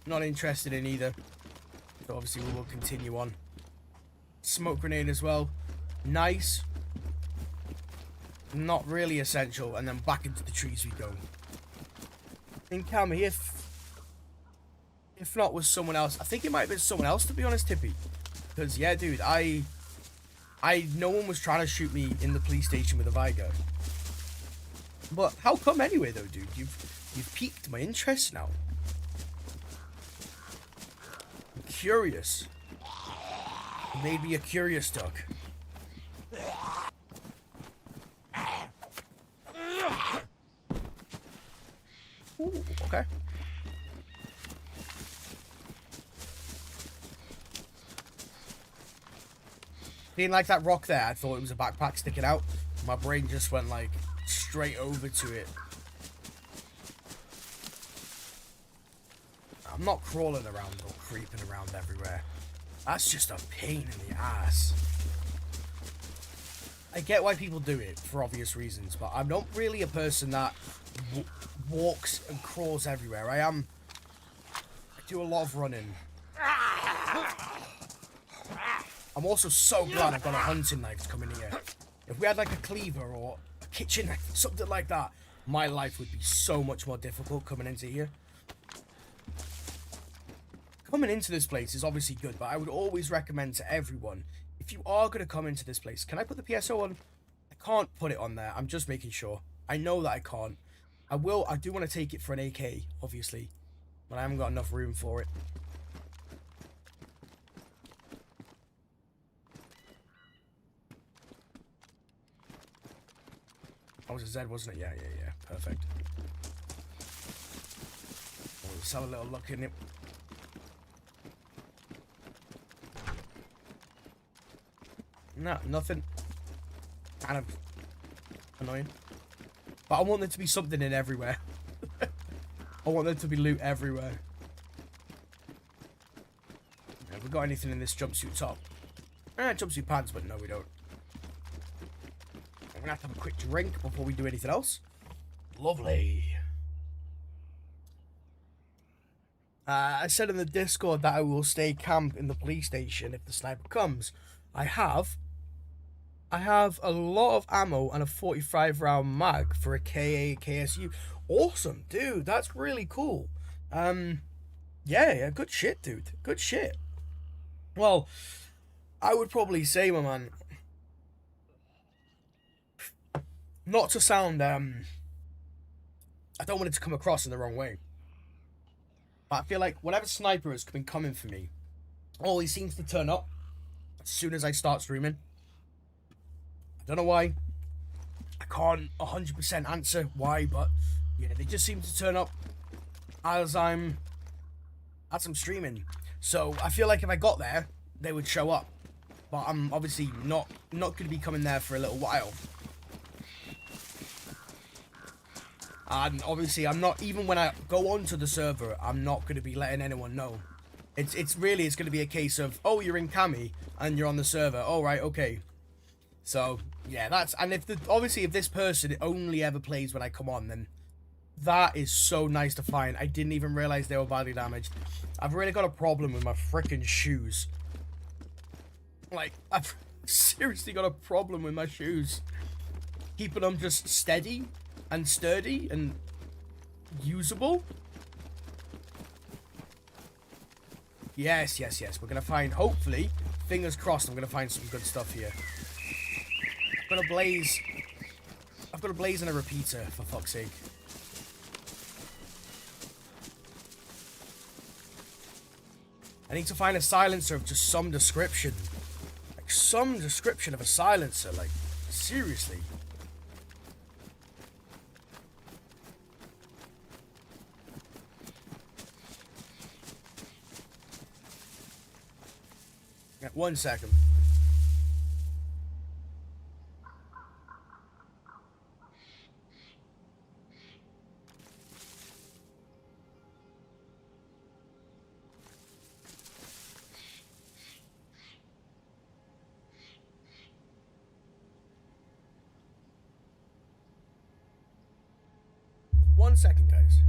Not interested in either. So obviously we will continue on. Smoke grenade as well. Nice. Not really essential. And then back into the trees we go. Encounter me if not with someone else. I think it might have been someone else, to be honest, Tippy. Because yeah, dude, no one was trying to shoot me in the police station with a Viger. But how come anyway, though, dude? You've piqued my interest now. I'm curious. You made me a curious duck. Ooh, okay. Didn't like that rock there. I thought it was a backpack sticking out. My brain just went like straight over to it. I'm not crawling around or creeping around everywhere. That's just a pain in the ass. I get why people do it for obvious reasons, but I'm not really a person that walks and crawls everywhere. I do a lot of running. I'm also so glad I've got a hunting knife to come in here. If we had like a cleaver or a kitchen knife, something like that, my life would be so much more difficult coming into here. Coming into this place is obviously good, but I would always recommend to everyone, if you are going to come into this place, can I put the PSO on? I can't put it on there. I'm just making sure. I know that I can't. I do want to take it for an AK, obviously, but I haven't got enough room for it. That was a Z, wasn't it? Yeah. Perfect. Let's have a little look in it. No, nothing. Kind of annoying. But I want there to be something in everywhere. I want there to be loot everywhere. Have we got anything in this jumpsuit top? Jumpsuit pants, but no, we don't. I'm gonna have to have a quick drink before we do anything else. Lovely. I said in the Discord that I will stay camp in the police station if the sniper comes. I have a lot of ammo and a 45 round mag for a KA KSU. Awesome, dude. That's really cool. Yeah, good shit, dude. Good shit. Well, I would probably say, my man, not to sound I don't want it to come across in the wrong way, but I feel like whatever sniper has been coming for me always seems to turn up as soon as I start streaming. I don't know why. I can't 100% answer why, but yeah, they just seem to turn up as I'm streaming. So I feel like if I got there, they would show up. But I'm obviously not going to be coming there for a little while. And obviously, I'm not, even when I go onto the server, I'm not going to be letting anyone know. It's really, it's going to be a case of, oh, you're in Cami and you're on the server. Oh, right, okay. So yeah, that's, and if the, obviously if this person only ever plays when I come on, then that is so nice to find. I didn't even realize they were badly damaged. I've really got a problem with my freaking shoes. Like, I've seriously got a problem with my shoes. Keeping them just steady and sturdy and usable. Yes, yes, yes. We're going to find, hopefully, fingers crossed, I'm going to find some good stuff here. I've got a blaze. I've got a blaze and a repeater, for fuck's sake. I need to find a silencer of just some description. Like, some description of a silencer. Like, seriously. Yeah, 1 second. One second, guys.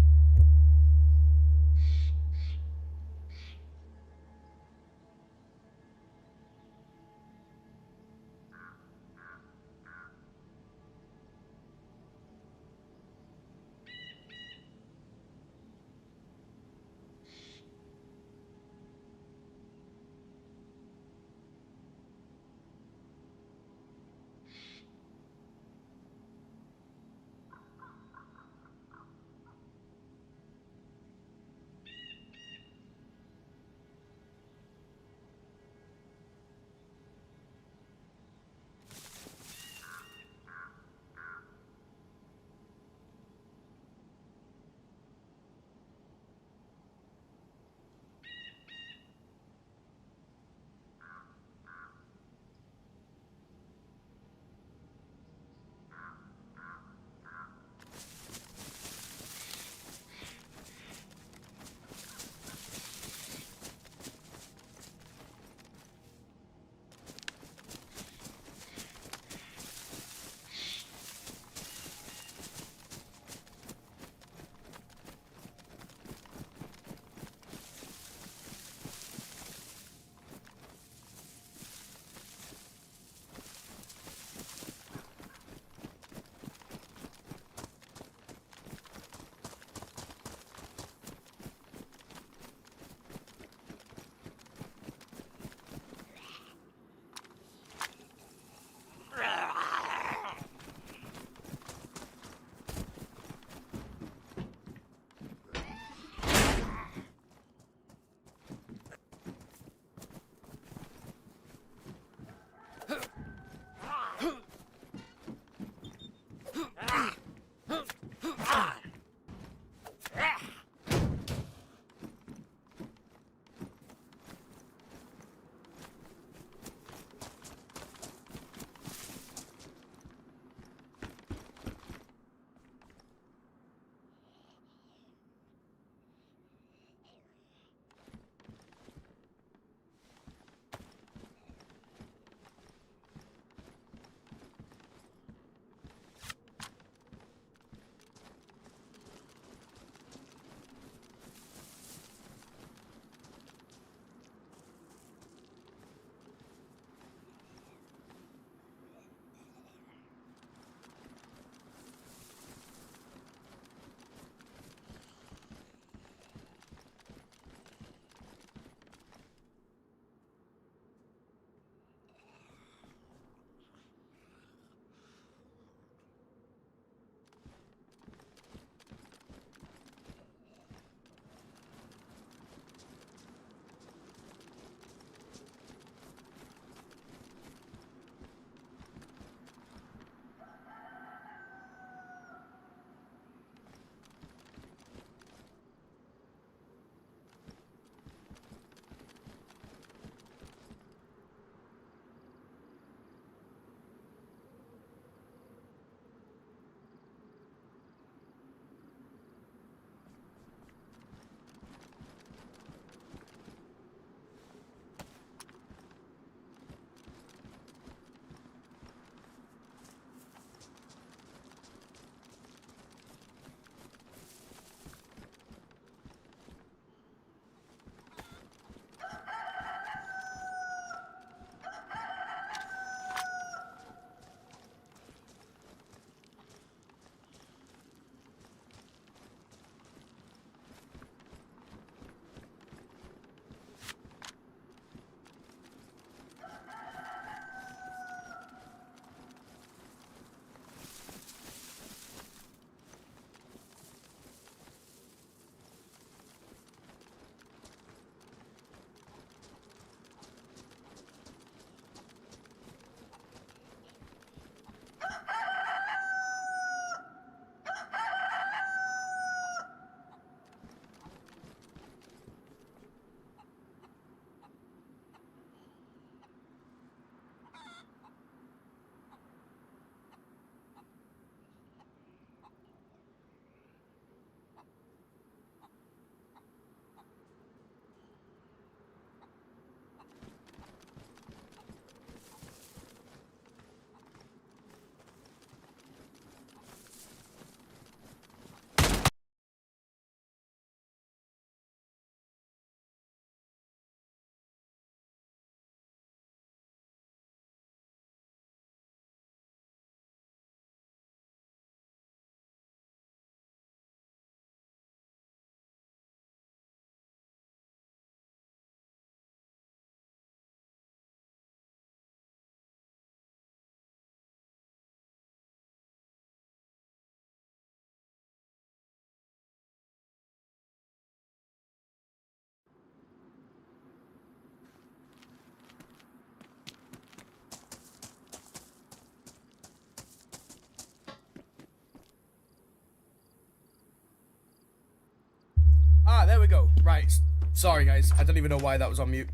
Right. Sorry, guys. I don't even know why that was on mute.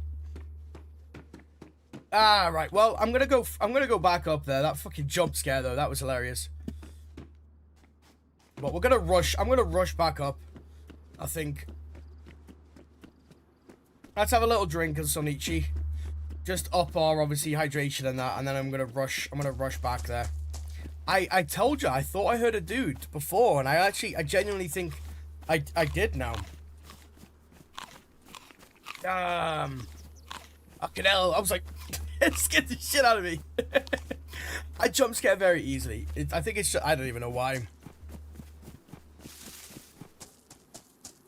Ah, right. Well, I'm gonna go back up there. That fucking jump scare, though. That was hilarious. But we're gonna rush. I'm gonna rush back up. I think. Let's have a little drink of Sonichi. Just up our, obviously, hydration and that. And then I'm gonna rush back there. I told you, I thought I heard a dude before. And I genuinely think I did now. Fucking hell. I was like, it scared the shit out of me. I jump scare very easily. I think it's just, I don't even know why.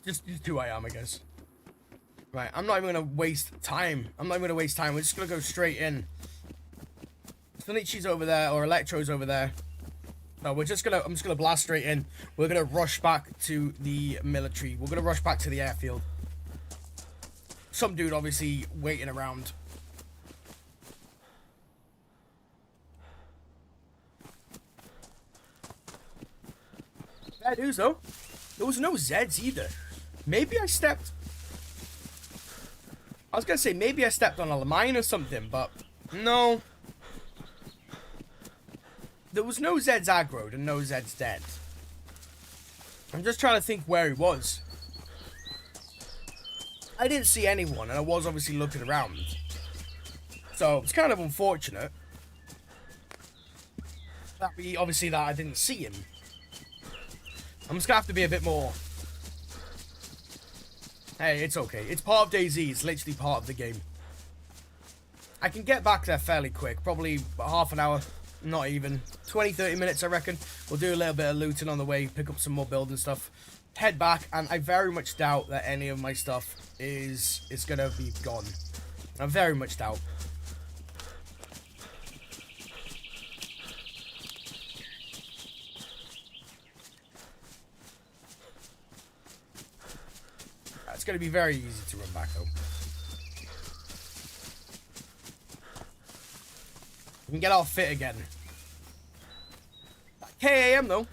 Just who I am, I guess. Right, I'm not even gonna waste time. We're just gonna go straight in. Sonichi's over there, or Electro's over there. No, I'm just gonna blast straight in. We're gonna rush back to the military. We're gonna rush back to the airfield. Some dude obviously waiting around. Bad news though. There was no Zeds either. Maybe I stepped... I was gonna say maybe I stepped on a mine or something, but no. There was no Zeds aggroed and no Zeds dead. I'm just trying to think where he was. I didn't see anyone, and I was obviously looking around. So, it's kind of unfortunate. That I didn't see him. I'm just gonna have to be a bit more... Hey, it's okay. It's part of DayZ. It's literally part of the game. I can get back there fairly quick. Probably half an hour. Not even. 20-30 minutes, I reckon. We'll do a little bit of looting on the way. Pick up some more building stuff. Head back. And I very much doubt that any of my stuff is going to be gone. I very much doubt. It's going to be very easy to run back though. We can get all fit again. That KAM though.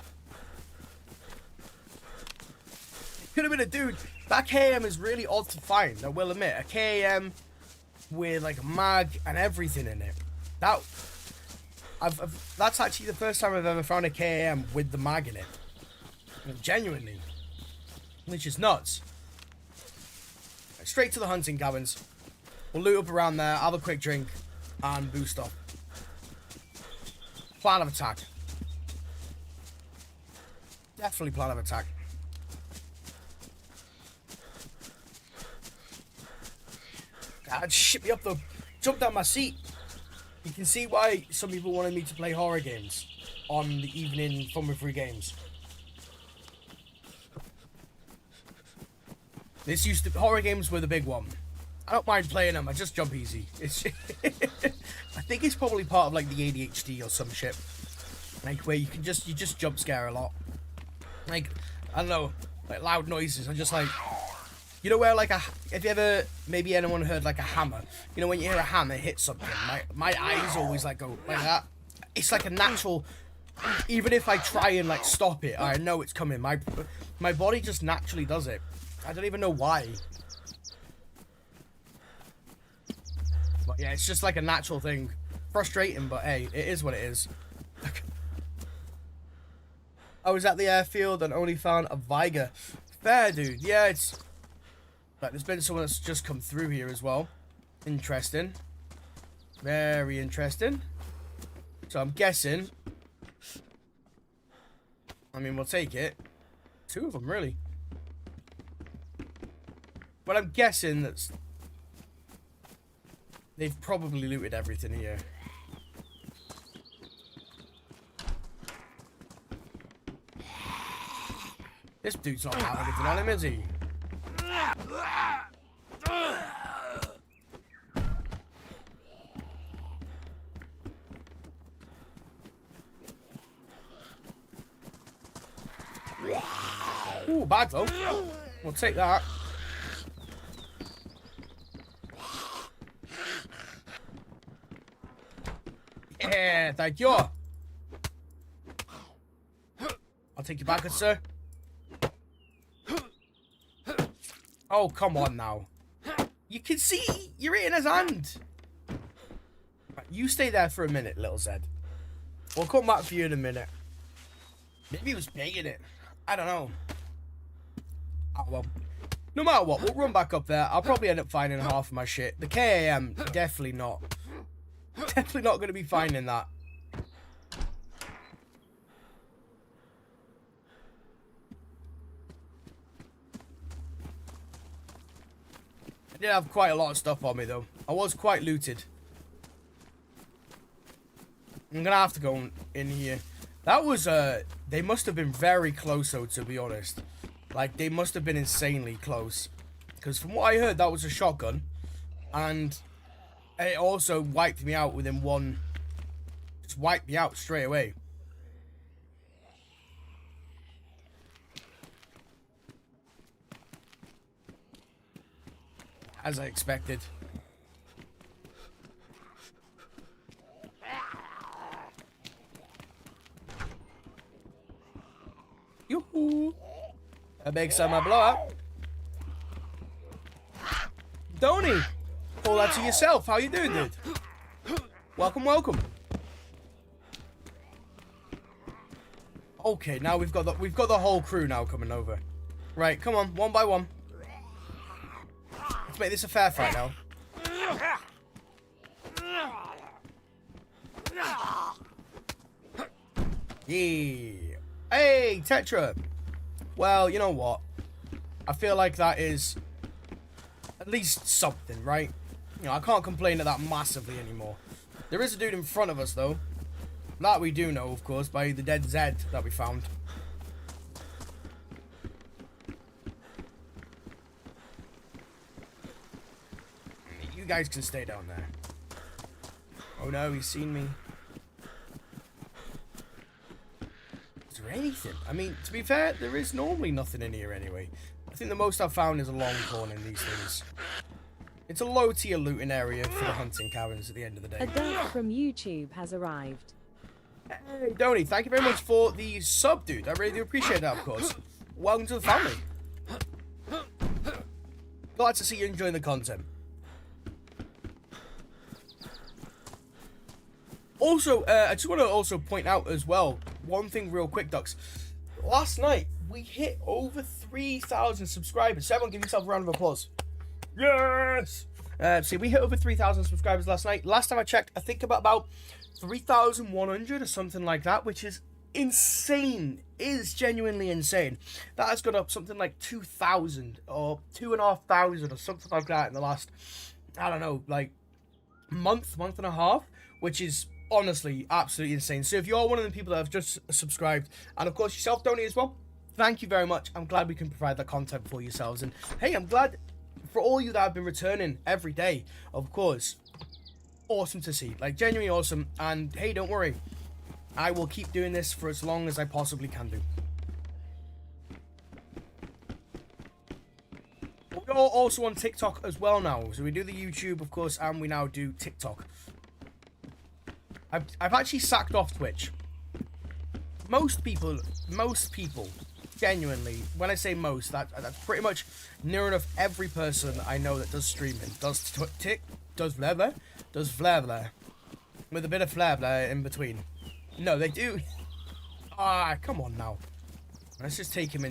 It could have been a dude. That KAM is really odd to find, I will admit. A KAM with like a mag and everything in it. That's actually the first time I've ever found a KAM with the mag in it. Genuinely. Which is nuts. Straight to the hunting cabins. We'll loot up around there, have a quick drink, and boost up. Plan of attack. Definitely plan of attack. God, shit me up though. Jumped out my seat. You can see why some people wanted me to play horror games on the evening fun with free games. Horror games were the big one. I don't mind playing them, I just jump easy. It's I think it's probably part of like the ADHD or some shit. Like where you just jump scare a lot. Like, I don't know, like loud noises. I'm just like, you know where like have you ever, maybe anyone heard like a hammer? You know when you hear a hammer hit something, my eyes always like go like that. It's like a natural, even if I try and like stop it, I know it's coming. My body just naturally does it. I don't even know why. But yeah, it's just like a natural thing. Frustrating, but hey, it is what it is. I was at the airfield and only found a Viger. Fair, dude. Yeah, it's... Like, there's been someone that's just come through here as well. Interesting. Very interesting. So I'm guessing... I mean, we'll take it. Two of them, really. But I'm guessing that they've probably looted everything here. This dude's not having anything on him, is he? Ooh, bad though. We'll take that. Yeah, thank you. I'll take you back, good sir. Oh, come on now. You can see you're in his hand. Right, you stay there for a minute, little Zed. We'll come back for you in a minute. Maybe he was baiting it. I don't know. Oh, well. No matter what, we'll run back up there. I'll probably end up finding half of my shit. The KAM, definitely not. Definitely not going to be finding that. I did have quite a lot of stuff on me, though. I was quite looted. I'm going to have to go in here. That was, they must have been very close, though, to be honest. Like, they must have been insanely close. Because from what I heard, that was a shotgun. And it also wiped me out within one... Just wiped me out straight away. As I expected. Yoo-hoo! That makes some blow up. Donny! All that to yourself. How you doing, dude? Welcome, welcome. Okay, now we've got the whole crew now coming over. Right, come on, one by one. Let's make this a fair fight now. Yeah. Hey, Tetra. Well, you know what? I feel like that is at least something, right? You know, I can't complain at that massively anymore. There is a dude in front of us, though. That we do know, of course, by the dead Zed that we found. You guys can stay down there. Oh no, he's seen me. Is there anything? I mean, to be fair, there is normally nothing in here anyway. I think the most I've found is a long corn in these things. It's a low tier looting area for the hunting cabins at the end of the day. A duck from YouTube has arrived. Hey, Donny, thank you very much for the sub, dude. I really do appreciate that, of course. Welcome to the family. Glad to see you enjoying the content. Also, I just want to also point out as well, one thing real quick, Ducks. Last night, we hit over 3,000 subscribers. So everyone give yourself a round of applause. Yes! See, we hit over 3,000 subscribers last night. Last time I checked, I think about 3,100 or something like that, which is insane. Is genuinely insane. That has gone up something like 2,000 or 2,500 or something like that in the last, I don't know, like month and a half, which is honestly absolutely insane. So if you're one of the people that have just subscribed, and of course yourself, Donny, as well, thank you very much. I'm glad we can provide that content for yourselves. And hey, I'm glad for all you that have been returning every day, of course. Awesome to see, like genuinely awesome. And hey, don't worry, I will keep doing this for as long as I possibly can do. We're also on TikTok as well now, so we do the YouTube, of course, and we now do TikTok. I've actually sacked off Twitch. Most people, genuinely, when I say most, that's pretty much near enough every person I know that does streaming, does flair, with a bit of flair in between. No, they do. Ah, come on now. Let's just take him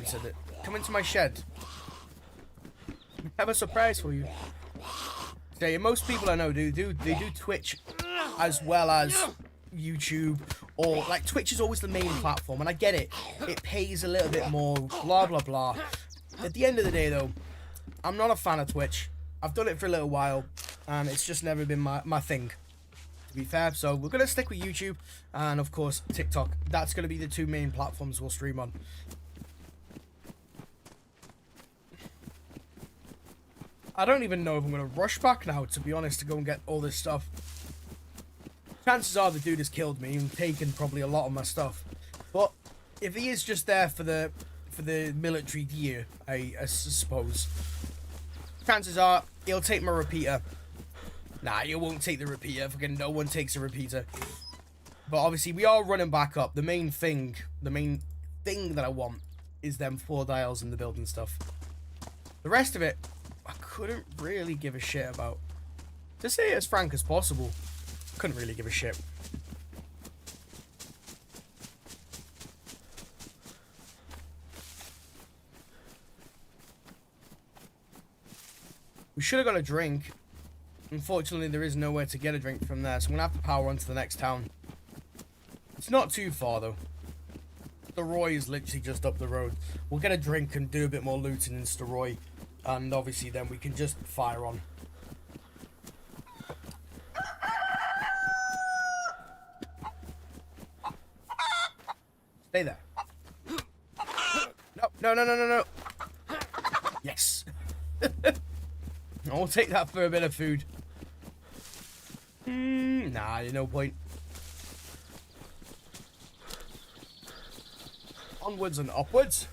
come into my shed. I have a surprise for you. So, most people I know do Twitch as well as YouTube, or like Twitch is always the main platform, and I get it. It pays a little bit more, blah blah blah. At the end of the day, though, I'm not a fan of Twitch. I've done it for a little while, and it's just never been my thing, to be fair. So we're gonna stick with YouTube, and of course TikTok. That's gonna be the two main platforms we'll stream on. I don't even know if I'm gonna rush back now, to be honest, to go and get all this stuff. Chances are the dude has killed me and taken probably a lot of my stuff. But if he is just there for the military gear, I suppose, chances are he'll take my repeater. Nah, you won't take the repeater. Fucking no one takes a repeater. But obviously we are running back up. The main thing that I want is them 4 dials in the building stuff. The rest of it, I couldn't really give a shit about. To say it as frank as possible, couldn't really give a shit. We should have got a drink. Unfortunately, there is nowhere to get a drink from there, so I'm going to have to power on to the next town. It's not too far, though. The Roy is literally just up the road. We'll get a drink and do a bit more looting in Roy, and obviously then we can just fire on. Stay there. No. Yes. I'll take that for a bit of food. Nah, no point. Onwards and upwards.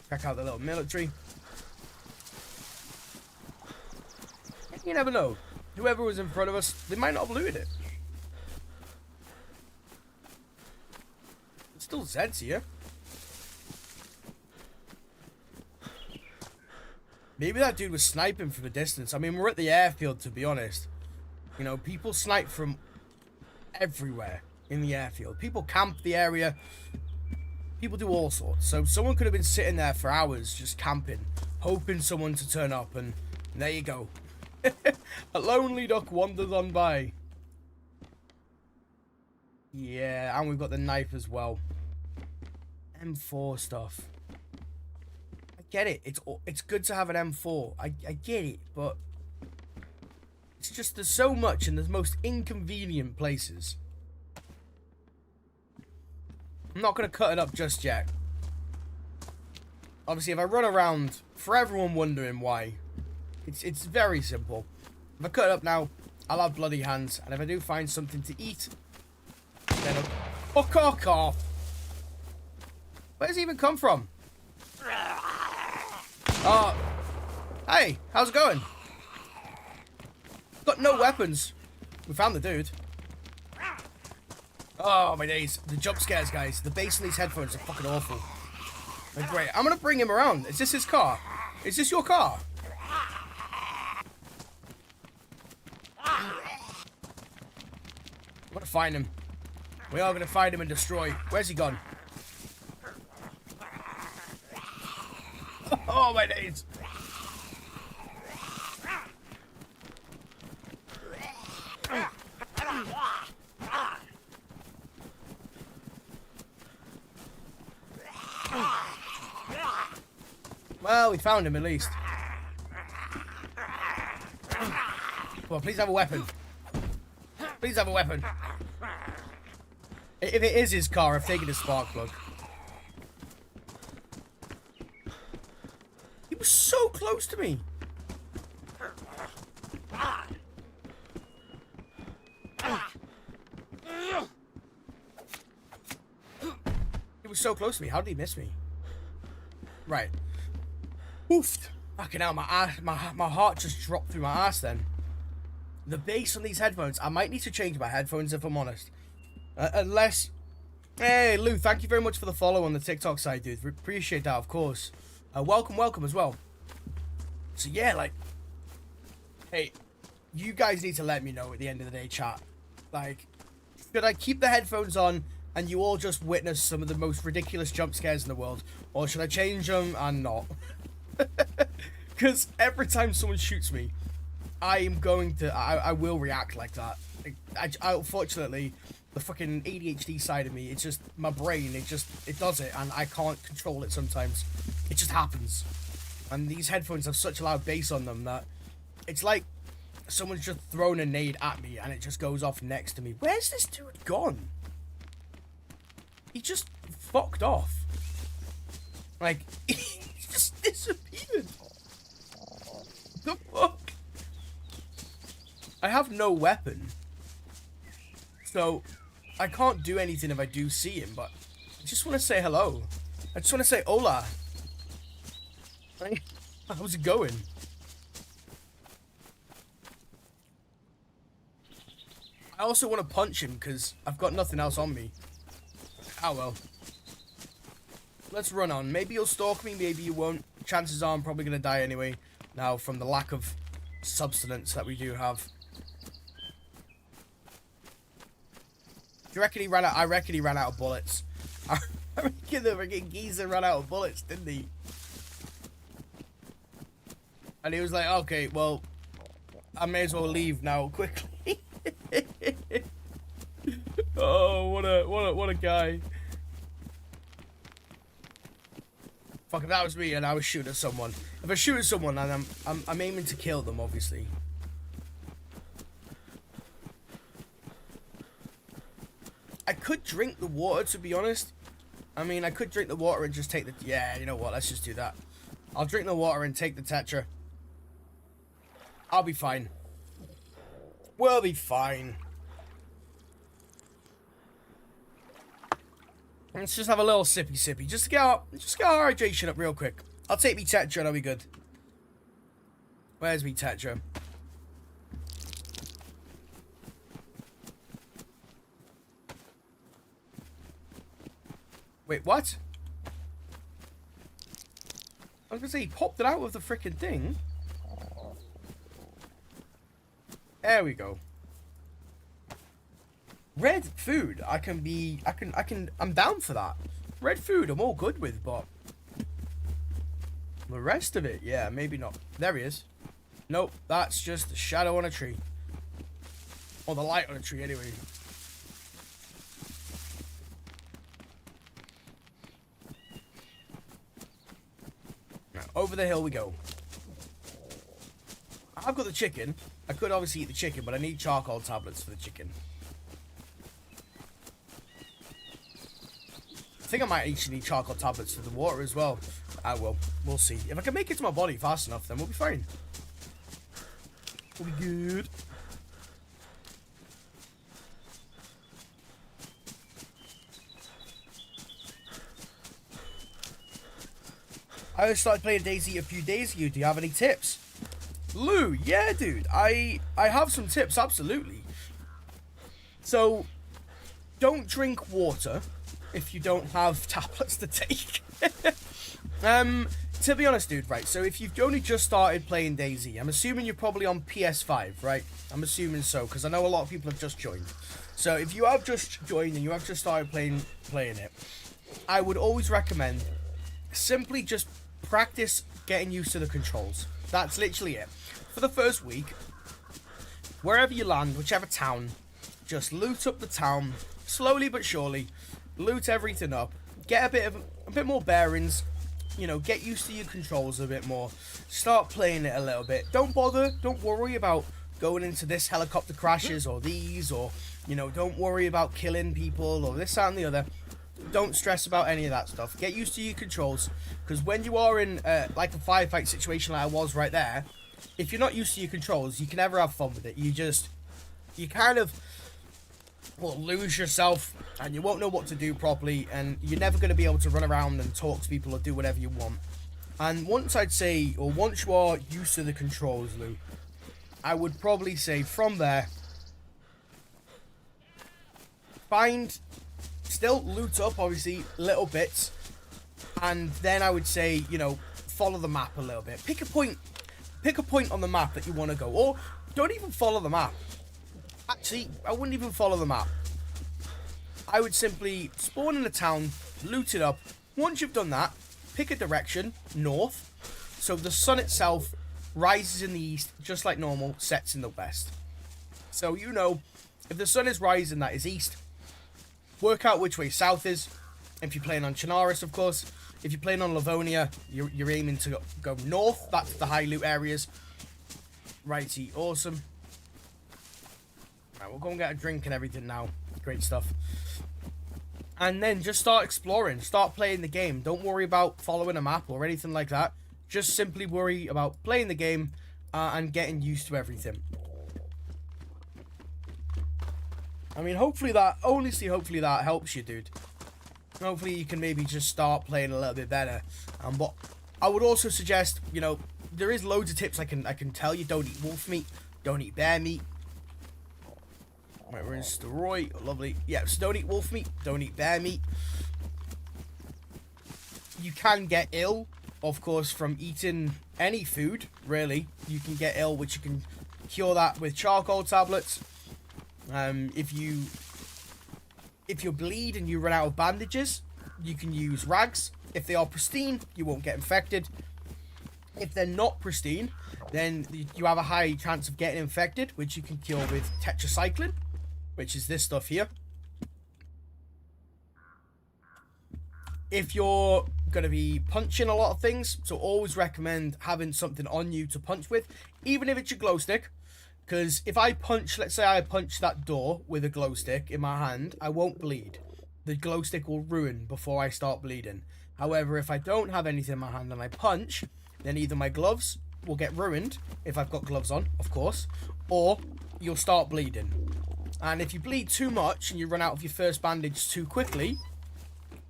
Check out the little military. You never know. Whoever was in front of us, they might not have looted it. It's still Zed's here. Maybe that dude was sniping from a distance. I mean, we're at the airfield, to be honest. You know, people snipe from everywhere in the airfield. People camp the area. People do all sorts. So someone could have been sitting there for hours just camping, hoping someone to turn up, and there you go. A lonely duck wanders on by. Yeah, and we've got the knife as well. M4 stuff. I get it. It's good to have an M4. I get it, but it's just there's so much in the most inconvenient places. I'm not going to cut it up just yet. Obviously, if I run around, for everyone wondering why, it's very simple. If I cut it up now, I'll have bloody hands, and if I do find something to eat, then I'll fuck off. Where does he even come from? Hey, how's it going? Got no weapons. We found the dude. Oh, my days. The jump scares, guys. The bass on these headphones are fucking awful. They're great. I'm gonna bring him around. Is this his car? Is this your car? I'm gonna find him. We are gonna find him and destroy. Where's he gone? Oh, my days. Well, we found him at least. Come on, please have a weapon. Please have a weapon. If it is his car, I've taken his spark plug. He was so close to me. He was so close to me. How did he miss me? Right. Oofed. Fucking hell, my heart just dropped through my ass then. The bass on these headphones, I might need to change my headphones if I'm honest. Unless... Hey, Lou, thank you very much for the follow on the TikTok side, dude. Appreciate that, of course. Welcome as well. So yeah, like... Hey, you guys need to let me know at the end of the day, chat. Like, should I keep the headphones on and you all just witness some of the most ridiculous jump scares in the world? Or should I change them and not? Because every time someone shoots me, I will react like that. Unfortunately, the fucking ADHD side of me, it's just, my brain, it does it, and I can't control it sometimes. It just happens. And these headphones have such a loud bass on them that it's like someone's just thrown a nade at me and it just goes off next to me. Where's this dude gone? He just fucked off. Like, he just disappeared. The fuck? I have no weapon. So, I can't do anything if I do see him, but I just want to say hello. I just want to say hola. How's it going? I also want to punch him because I've got nothing else on me. Oh well. Let's run on. Maybe you'll stalk me, maybe you won't. Chances are I'm probably going to die anyway. Now, from the lack of substance that we do have. Do you reckon he ran out? I reckon he ran out of bullets. I reckon the freaking geezer ran out of bullets, didn't he? And he was like, okay, well, I may as well leave now quickly. Oh, what a guy. Fuck, if that was me and I was shooting at someone. If I shoot at someone and I'm aiming to kill them, obviously. I could drink the water, to be honest. I mean, I could drink the water and just take the... Yeah, you know what? Let's just do that. I'll drink the water and take the Tetra. I'll be fine. We'll be fine. Let's just have a little sippy. Just to get our hydration up real quick. I'll take me Tetra and I'll be good. Where's me Tetra? Wait, what? I was gonna say he popped it out of the freaking thing. There we go. Red food, I'm down for that. Red food, I'm all good with, but the rest of it, yeah, maybe not. There he is. Nope, that's just the shadow on a tree. Or the light on a tree, anyway. Now, over the hill we go. I've got the chicken. I could obviously eat the chicken, but I need charcoal tablets for the chicken. I think I might actually need charcoal tablets for the water as well. I will. We'll see. If I can make it to my body fast enough, then we'll be fine. We'll be good. I started playing DayZ a few days ago. Do you have any tips? Lou, yeah, dude. I have some tips, absolutely. So, don't drink water if you don't have tablets to take. To be honest, dude, right, so if you've only just started playing DayZ, I'm assuming you're probably on PS5, right? I'm assuming so, because I know a lot of people have just joined. So if you have just joined and you have just started playing it, I would always recommend simply just practice getting used to the controls. That's literally it. For the first week, wherever you land, whichever town, just loot up the town, slowly but surely. Loot everything up, get a bit more bearings, you know, get used to your controls a bit more, start playing it a little bit. Don't worry about going into this helicopter crashes or these, or, you know, don't worry about killing people or this, that and the other. Don't stress about any of that stuff. Get used to your controls, because when you are in like a firefight situation like I was right there, if you're not used to your controls, you can never have fun with it. You kind of will lose yourself and you won't know what to do properly, and you're never going to be able to run around and talk to people or do whatever you want. And once you are used to the controls, Lou, I would probably say from there, still loot up, obviously, little bits, and then I would say, you know, follow the map a little bit. Pick a point on the map that you want to go, or don't even follow the map. Actually, I wouldn't even follow the map. I would simply spawn in a town, loot it up. Once you've done that, pick a direction, north, so the sun itself rises in the east, just like normal, sets in the west. So, you know, if the sun is rising, that is east. Work out which way south is. If you're playing on Chinaris, of course. If you're playing on Livonia, you're aiming to go north. That's the high loot areas. Righty, awesome. Right, we'll go and get a drink and everything now. Great stuff. And then just start exploring. Start playing the game. Don't worry about following a map or anything like that. Just simply worry about playing the game and getting used to everything. I mean, hopefully that helps you, dude. Hopefully you can maybe just start playing a little bit better. But I would also suggest, you know, there is loads of tips I can tell you. Don't eat wolf meat. Don't eat bear meat. Right, we're in Steroid. Lovely. Yeah, so don't eat wolf meat. Don't eat bear meat. You can get ill, of course, from eating any food, really. You can get ill, which you can cure that with charcoal tablets. If you bleed and you run out of bandages, you can use rags. If they are pristine, you won't get infected. If they're not pristine, then you have a high chance of getting infected, which you can cure with tetracycline, which is this stuff here. If you're going to be punching a lot of things, so always recommend having something on you to punch with, even if it's your glow stick. Because if I punch, let's say I punch that door with a glow stick in my hand, I won't bleed. The glow stick will ruin before I start bleeding. However, if I don't have anything in my hand and I punch, then either my gloves will get ruined, if I've got gloves on, of course, or you'll start bleeding. And if you bleed too much and you run out of your first bandage too quickly,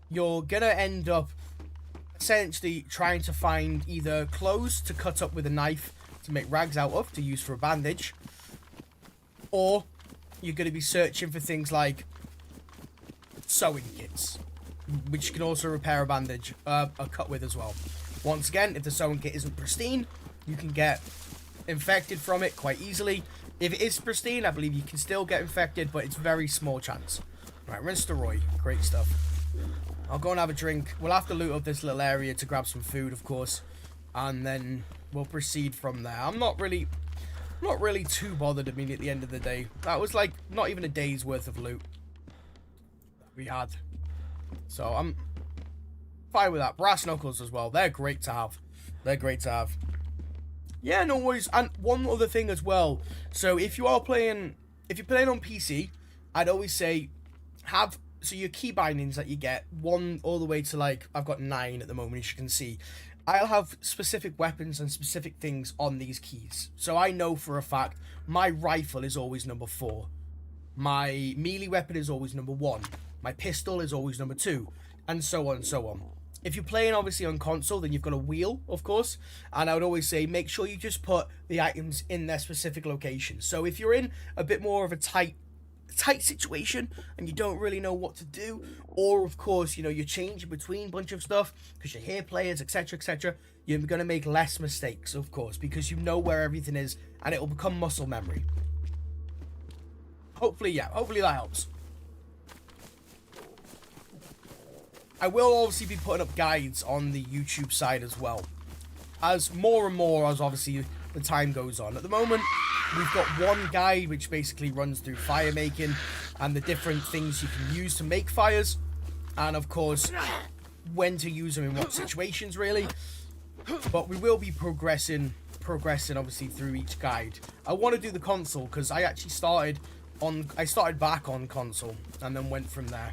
you're gonna end up essentially trying to find either clothes to cut up with a knife to make rags out of, to use for a bandage, or you're gonna be searching for things like sewing kits, which can also repair a bandage, a cut with as well. Once again, if the sewing kit isn't pristine, you can get infected from it quite easily. If it is pristine, I believe you can still get infected, but it's very small chance. Right, we're in Steroid. Great stuff. I'll go and have a drink. We'll have to loot up this little area to grab some food, of course, and then we'll proceed from there. I'm not really too bothered. I mean, at the end of the day, that was like not even a day's worth of loot that we had, so I'm fine with that. Brass knuckles as well. They're great to have. They're great to have. Yeah, no worries. And one other thing as well. So if you're playing on PC, I'd always say so your key bindings that you get, 1 all the way to, like, I've got 9 at the moment, as you can see. I'll have specific weapons and specific things on these keys. So I know for a fact my rifle is always number 4. My melee weapon is always number 1. My pistol is always number 2. And so on and so on. If you're playing obviously on console, then you've got a wheel, of course. And I would always say make sure you just put the items in their specific locations. So if you're in a bit more of a tight situation and you don't really know what to do, or of course, you know, you're changing between a bunch of stuff because you hear players, etc., you're going to make less mistakes, of course, because you know where everything is and it will become muscle memory. Hopefully that helps. I will obviously be putting up guides on the YouTube side as well, as more and more as obviously the time goes on. At the moment, we've got one guide which basically runs through fire making and the different things you can use to make fires, and of course when to use them in what situations, really. But we will be progressing obviously through each guide. I want to do the console because I actually started back on console and then went from there.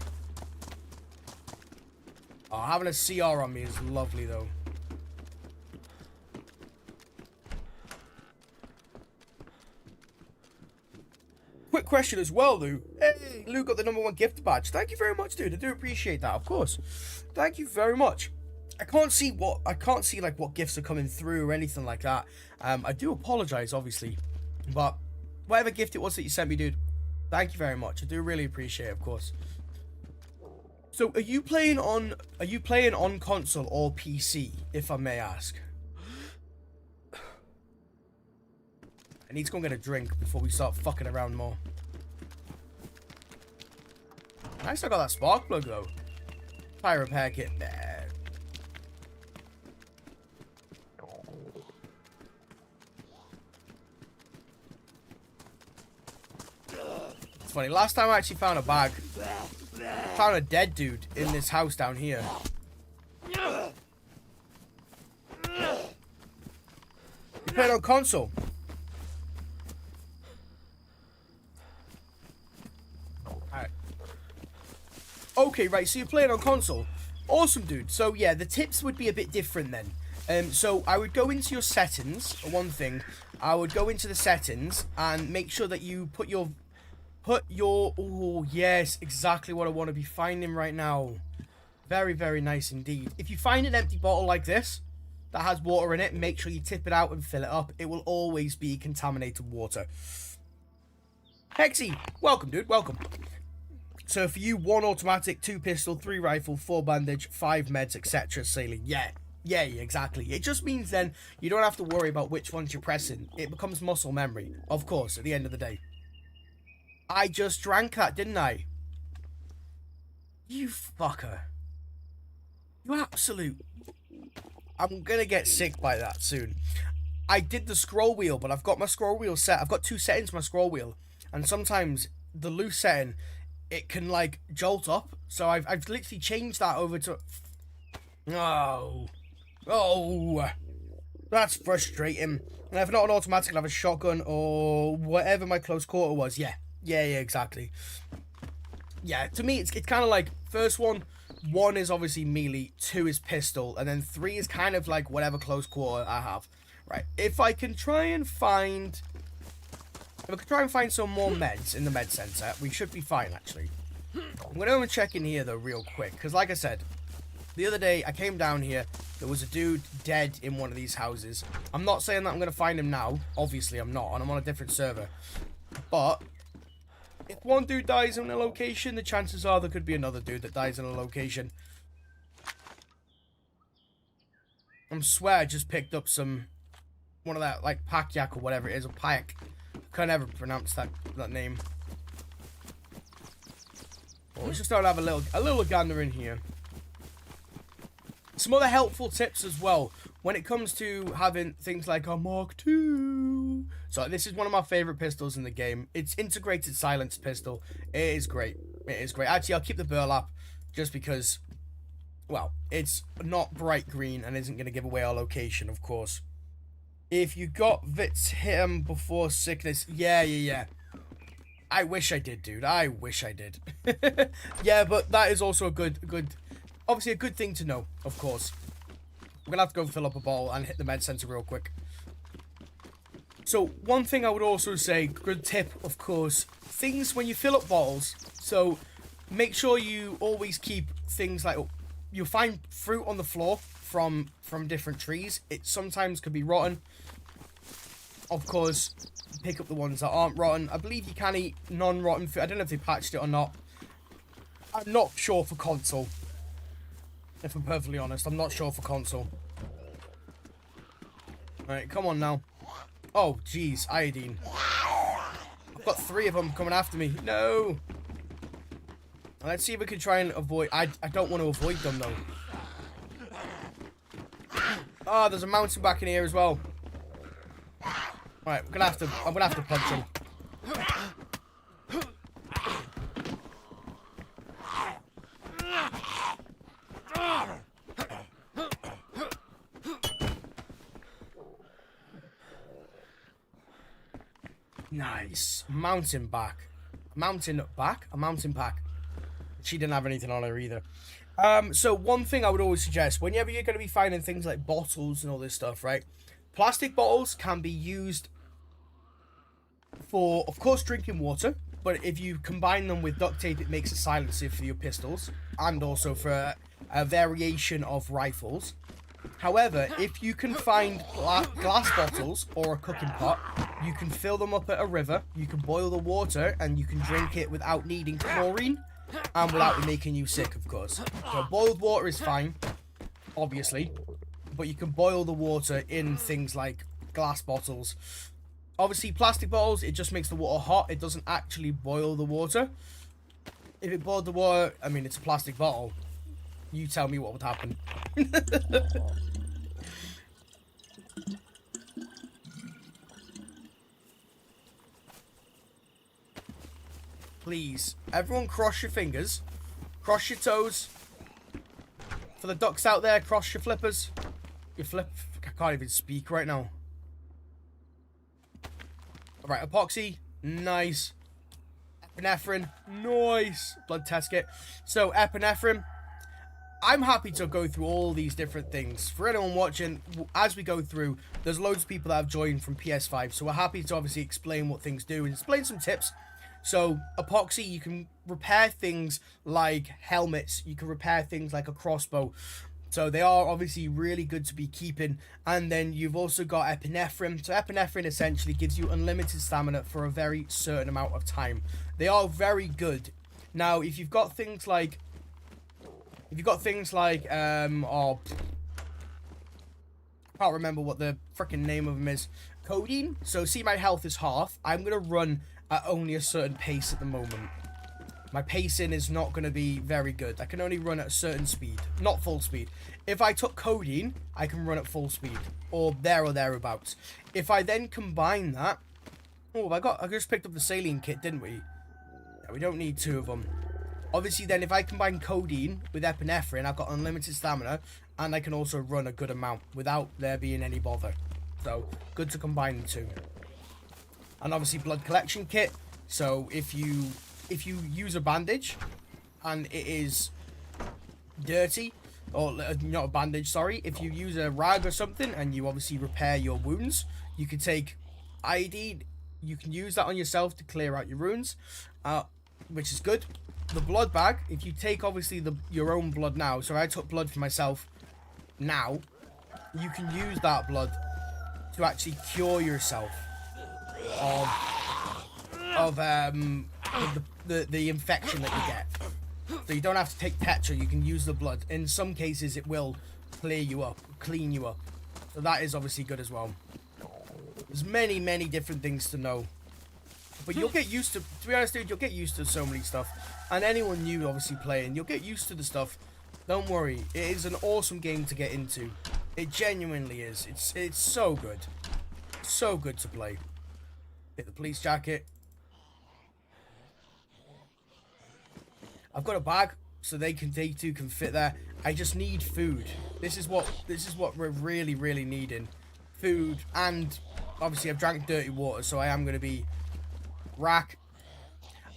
Oh, having a CR on me is lovely though. Quick question as well, Lou. Hey, Lou got the #1 gift badge. Thank you very much, dude. I do appreciate that, of course. Thank you very much. I can't see like what gifts are coming through or anything like that. I do apologize, obviously, but whatever gift it was that you sent me, dude, thank you very much. I do really appreciate it, of course. So, are you playing on console or PC, if I may ask? I need to go and get a drink before we start fucking around more. I still got that spark plug though. Fire repair kit there. It's funny, last time I actually found a bag, I found a dead dude in this house down here. You played on console? Alright. Okay, right, so you're playing on console. Awesome, dude. So, yeah, the tips would be a bit different then. So, I would go into your settings, one thing. I would go into the settings and make sure that you put your... Oh, yes, exactly what I want to be finding right now. Very, very nice indeed. If you find an empty bottle like this that has water in it, make sure you tip it out and fill it up. It will always be contaminated water. Hexy, welcome, dude, welcome. So for you, 1 automatic, 2 pistol, 3 rifle, 4 bandage, 5 meds, etc. Sailing. Yeah, exactly. It just means then you don't have to worry about which ones you're pressing. It becomes muscle memory, of course, at the end of the day. I just drank that, didn't I? You fucker. You absolute... I'm gonna get sick by that soon. I did the scroll wheel, but I've got my scroll wheel set. I've got 2 settings for my scroll wheel. And sometimes the loose setting, it can, like, jolt up. So I've literally changed that over to... Oh, that's frustrating. And if not an automatic, I'll have a shotgun or whatever my close quarter was. Yeah, exactly. Yeah, to me, it's kind of like, first one is obviously melee, 2 is pistol, and then 3 is kind of like whatever close quarter I have. Right, if I can try and find some more meds in the med center, we should be fine, actually. I'm going to go and check in here, though, real quick, because like I said, the other day, I came down here, there was a dude dead in one of these houses. I'm not saying that I'm going to find him now. Obviously, I'm not, and I'm on a different server. But if one dude dies in a location, the chances are there could be another dude that dies in a location. I swear I just picked up one of that, like, Pakyak or whatever it is, or Payak. Can't ever pronounce that name. Well, let's just start to have a little gander in here. Some other helpful tips as well when it comes to having things like a Mark II. So this is one of my favorite pistols in the game. It's integrated silence pistol. It is great. Actually, I'll keep the burlap just because, well, it's not bright green and isn't going to give away our location, of course. If you got Vits hit him before sickness, yeah. I wish I did, dude. I wish I did. Yeah, but that is also a good, obviously a good thing to know, of course. We're going to have to go fill up a bottle and hit the med center real quick. So, one thing I would also say, good tip, of course, things when you fill up bottles, so make sure you always keep things like, you'll find fruit on the floor from different trees. It sometimes could be rotten. Of course, pick up the ones that aren't rotten. I believe you can eat non-rotten food. I don't know if they patched it or not. I'm not sure for console. If I'm perfectly honest, I'm not sure for console. Alright, come on now. Oh, jeez, iodine. I've got 3 of them coming after me. No! Let's see if we can try and avoid... I don't want to avoid them, though. Oh, there's a mountain back in here as well. Right, I'm gonna have to punch him. Nice. Mountain back. Mountain back? A mountain pack. She didn't have anything on her either. So one thing I would always suggest, whenever you're going to be finding things like bottles and all this stuff, right? Plastic bottles can be used for, of course, drinking water. But if you combine them with duct tape, it makes a silencer for your pistols. And also for a variation of rifles. However, if you can find glass bottles or a cooking pot, you can fill them up at a river, you can boil the water, and you can drink it without needing chlorine, and without it making you sick, of course. So boiled water is fine, obviously, but you can boil the water in things like glass bottles. Obviously, plastic bottles, it just makes the water hot, it doesn't actually boil the water. If it boiled the water, I mean, it's a plastic bottle. You tell me what would happen. Please, everyone cross your fingers. Cross your toes. For the ducks out there, cross your flippers. I can't even speak right now. Alright, epoxy. Nice. Epinephrine. Nice. Blood test kit. So, epinephrine. I'm happy to go through all these different things. For anyone watching, as we go through, there's loads of people that have joined from PS5, so we're happy to obviously explain what things do and explain some tips. So, epoxy, you can repair things like helmets, you can repair things like a crossbow, So they are obviously really good to be keeping. And then you've also got epinephrine. So epinephrine essentially gives you unlimited stamina for a very certain amount of time. They are very good. Now, if you've got things like... oh, I can't remember what the freaking name of them is. Codeine. So see, my health is half. I'm going to run at only a certain pace at the moment. My pacing is not going to be very good. I can only run at a certain speed, not full speed. If I took codeine, I can run at full speed, or thereabouts. If I then combine that... Oh, I just picked up the saline kit, didn't we? Yeah, we don't need 2 of them. Obviously, then, if I combine codeine with epinephrine, I've got unlimited stamina, and I can also run a good amount without there being any bother. So, good to combine the 2. And obviously, blood collection kit. So, if you use a bandage and it is dirty, or not a bandage, sorry, if you use a rag or something and you obviously repair your wounds, you can take iodine, you can use that on yourself to clear out your wounds, which is good. The blood bag, if you take obviously your own blood now, so I took blood for myself now, you can use that blood to actually cure yourself of the infection that you get. So you don't have to take Tetra, you can use the blood. In some cases it will clear you up, clean you up. So that is obviously good as well. There's many different things to know. But you'll get used to be honest, dude, you'll get used to so many stuff. And anyone new obviously playing, you'll get used to the stuff. Don't worry, it is an awesome game to get into. It genuinely is. It's so good. So good to play. Hit the police jacket. I've got a bag, so they too can fit there. I just need food. This is what we're really needing. Food, and obviously I've drank dirty water, so I am gonna be rack.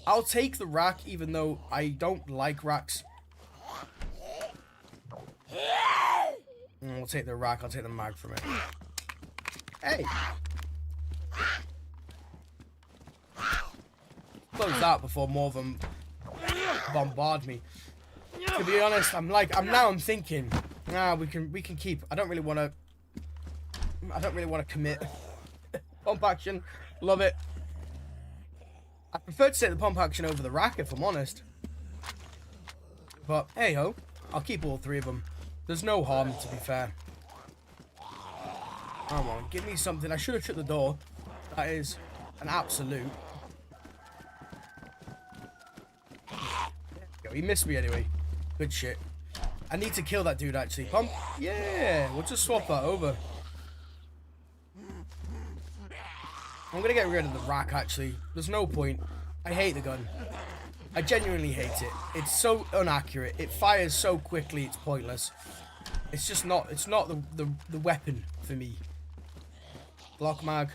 I'll take the rack, even though I don't like racks. I'll take the rack. I'll take the mag from it. Hey. Close that before more of them bombard me. To be honest, I'm thinking, we can keep. I don't really want to commit. Pump action, love it. I prefer to take the pump action over the rack, if I'm honest. But hey ho, I'll keep all 3 of them. There's no harm, to be fair. Come on, give me something. I should have shut the door. That is an absolute. He missed me anyway. Good shit. I need to kill that dude, actually. Pump. Yeah, we'll just swap that over. I'm gonna get rid of the rack, actually. There's no point. I hate the gun. I genuinely hate it. It's so inaccurate. It fires so quickly, it's pointless. It's just not, it's not the weapon for me. Glock mag.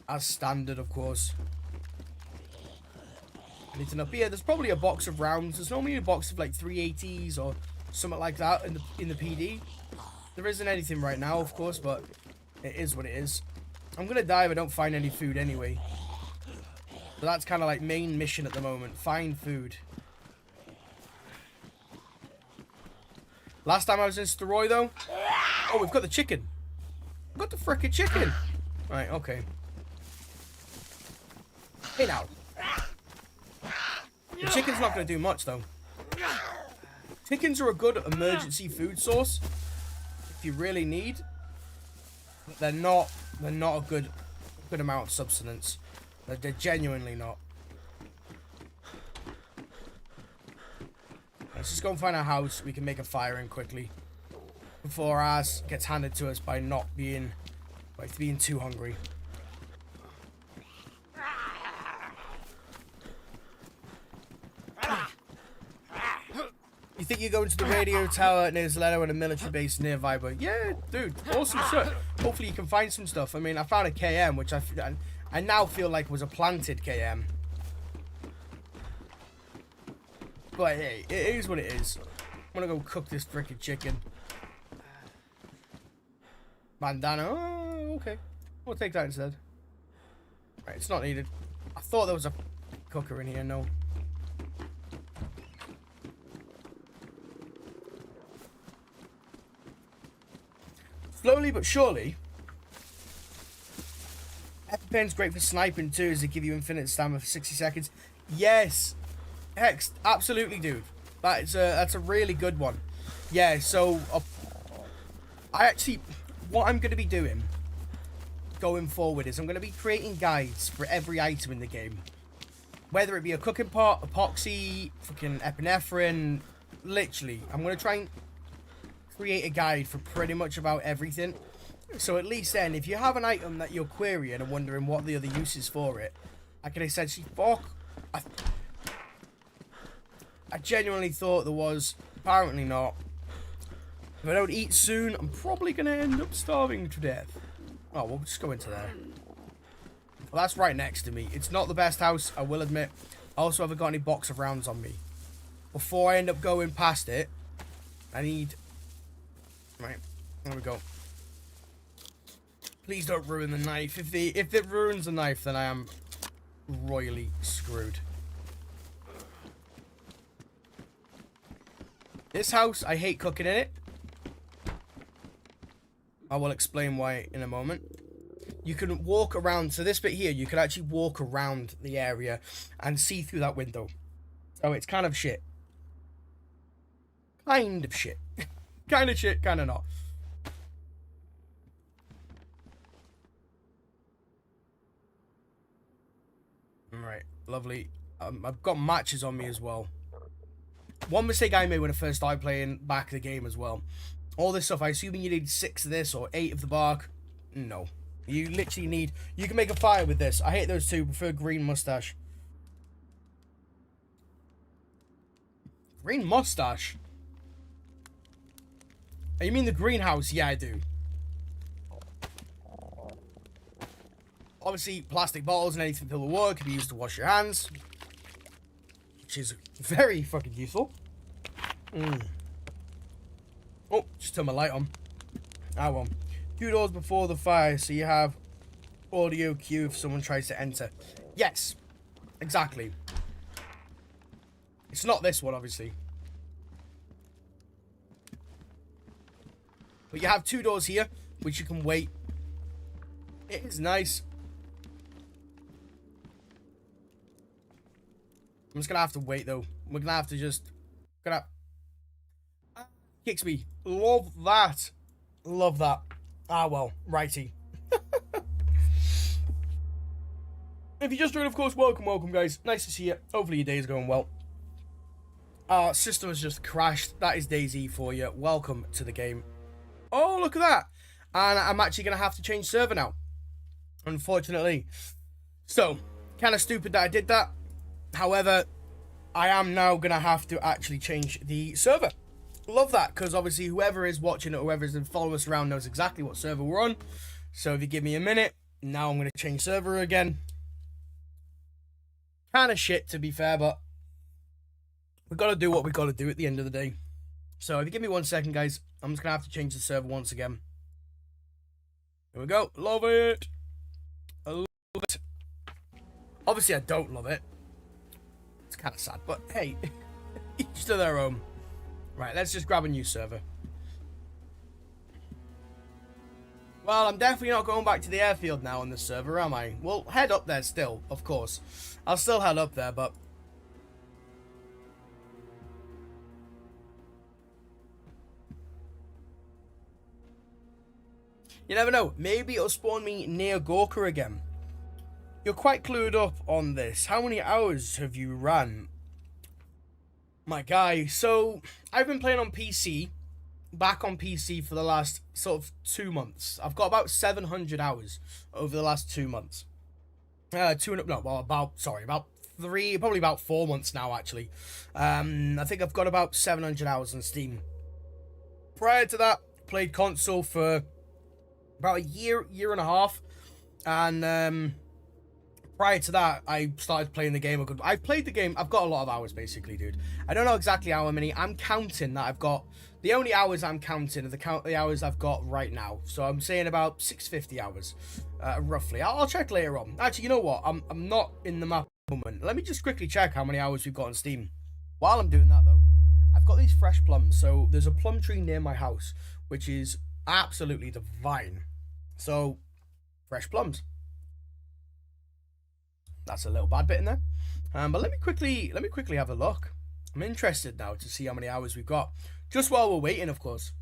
As standard, of course. I need to know. But yeah, there's probably a box of rounds. There's normally a box of like 380s or something like that in the PD. There isn't anything right now, of course, but it is what it is. I'm gonna die if I don't find any food anyway. But that's kind of like main mission at the moment. Find food. Last time I was in Steroid though. Oh, we've got the chicken. We've got the frickin' chicken. Right, okay. Hey now. The chicken's not gonna do much though. Chickens are a good emergency food source if you really need. But they're not a good amount of substance. They're genuinely not. Let's just go and find a house we can make a fire in quickly before our ass gets handed to us by being too hungry. You think you're going to the radio tower near Zeleno and a military base nearby, but yeah, dude, awesome shit. Hopefully you can find some stuff. I mean, I found a KM, which I now feel like was a planted KM. But hey, it is what it is. I'm gonna go cook this frickin' chicken. Bandana, oh, okay. We'll take that instead. Right, it's not needed. I thought there was a cooker in here, no. slowly but surely. EpiPen's great for sniping too, as they give you infinite stamina for 60 seconds. Yes, Hex, absolutely, dude. That's a really good one. Yeah, so what I'm going to be doing going forward is I'm going to be creating guides for every item in the game. Whether it be a cooking pot, epoxy, fucking epinephrine, literally. I'm going to try and create a guide for pretty much about everything. So at least then, if you have an item that you're querying and wondering what the other use is for it, I can essentially I genuinely thought there was. Apparently not. If I don't eat soon, I'm probably going to end up starving to death. Oh, we'll just go into there. Well, that's right next to me. It's not the best house, I will admit. I also haven't got any box of rounds on me. Before I end up going past it, I need... Right, there we go. Please don't ruin the knife. If it ruins the knife, then I am royally screwed. This house, I hate cooking in it. I will explain why in a moment. You can walk around, so this bit here, you can actually walk around the area and see through that window. So it's kind of shit. Kind of shit. Kind of shit, kind of not. Alright, lovely. I've got matches on me as well. One mistake I made when I first started playing back the game as well. All this stuff, I assume you need 6 of this or 8 of the bark. No. You literally need... You can make a fire with this. I hate those two. Prefer green mustache. Green mustache? Oh, you mean the greenhouse? Yeah, I do. Obviously, plastic bottles and anything fill the water can be used to wash your hands. Which is very fucking useful. Oh, just turn my light on. Ah, well. 2 doors before the fire, so you have audio cue if someone tries to enter. Yes, exactly. It's not this one, obviously. But you have 2 doors here, which you can wait. It is nice. I'm just gonna have to wait, though. We're gonna have to just... Kicks me. Love that. Love that. Ah, well. Righty. If you just joined, of course, welcome, guys. Nice to see you. Hopefully your day is going well. Our system has just crashed. That is DayZ for you. Welcome to the game. Oh, look at that. And I'm actually going to have to change server now. Unfortunately. So, kind of stupid that I did that. However, I am now going to have to actually change the server. Love that, because obviously whoever is watching it, whoever is following us around knows exactly what server we're on. So if you give me a minute, now I'm going to change server again. Kind of shit, to be fair, but we've got to do what we've got to do at the end of the day. So if you give me 1 second, guys, I'm just going to have to change the server once again. Here we go. Love it. I love it. Obviously, I don't love it. It's kind of sad, but hey, each to their own. Right, let's just grab a new server. Well, I'm definitely not going back to the airfield now on this server, am I? We'll head up there still, of course. I'll still head up there, but... You never know. Maybe it'll spawn me near Gorka again. You're quite clued up on this. How many hours have you run? My guy. So, I've been playing on PC. Back on PC for the last sort of 2 months. I've got about 700 hours over the last 2 months. About 3, probably about 4 months now, actually. I think I've got about 700 hours on Steam. Prior to that, played console for about a year and a half. And prior to that, I started playing the game. I've played the game. I've got a lot of hours, basically, dude. I don't know exactly how many. I'm counting that I've got. The only hours I'm counting are the hours I've got right now. So I'm saying about 650 hours, roughly. I'll check later on. Actually, you know what? I'm not in the map at the moment. Let me just quickly check how many hours we've got on Steam. While I'm doing that, though, I've got these fresh plums. So there's a plum tree near my house, which is Absolutely divine. So, fresh plums. That's a little bad bit in there. But let me quickly have a look. I'm interested now to see how many hours we've got. Just while we're waiting, of course.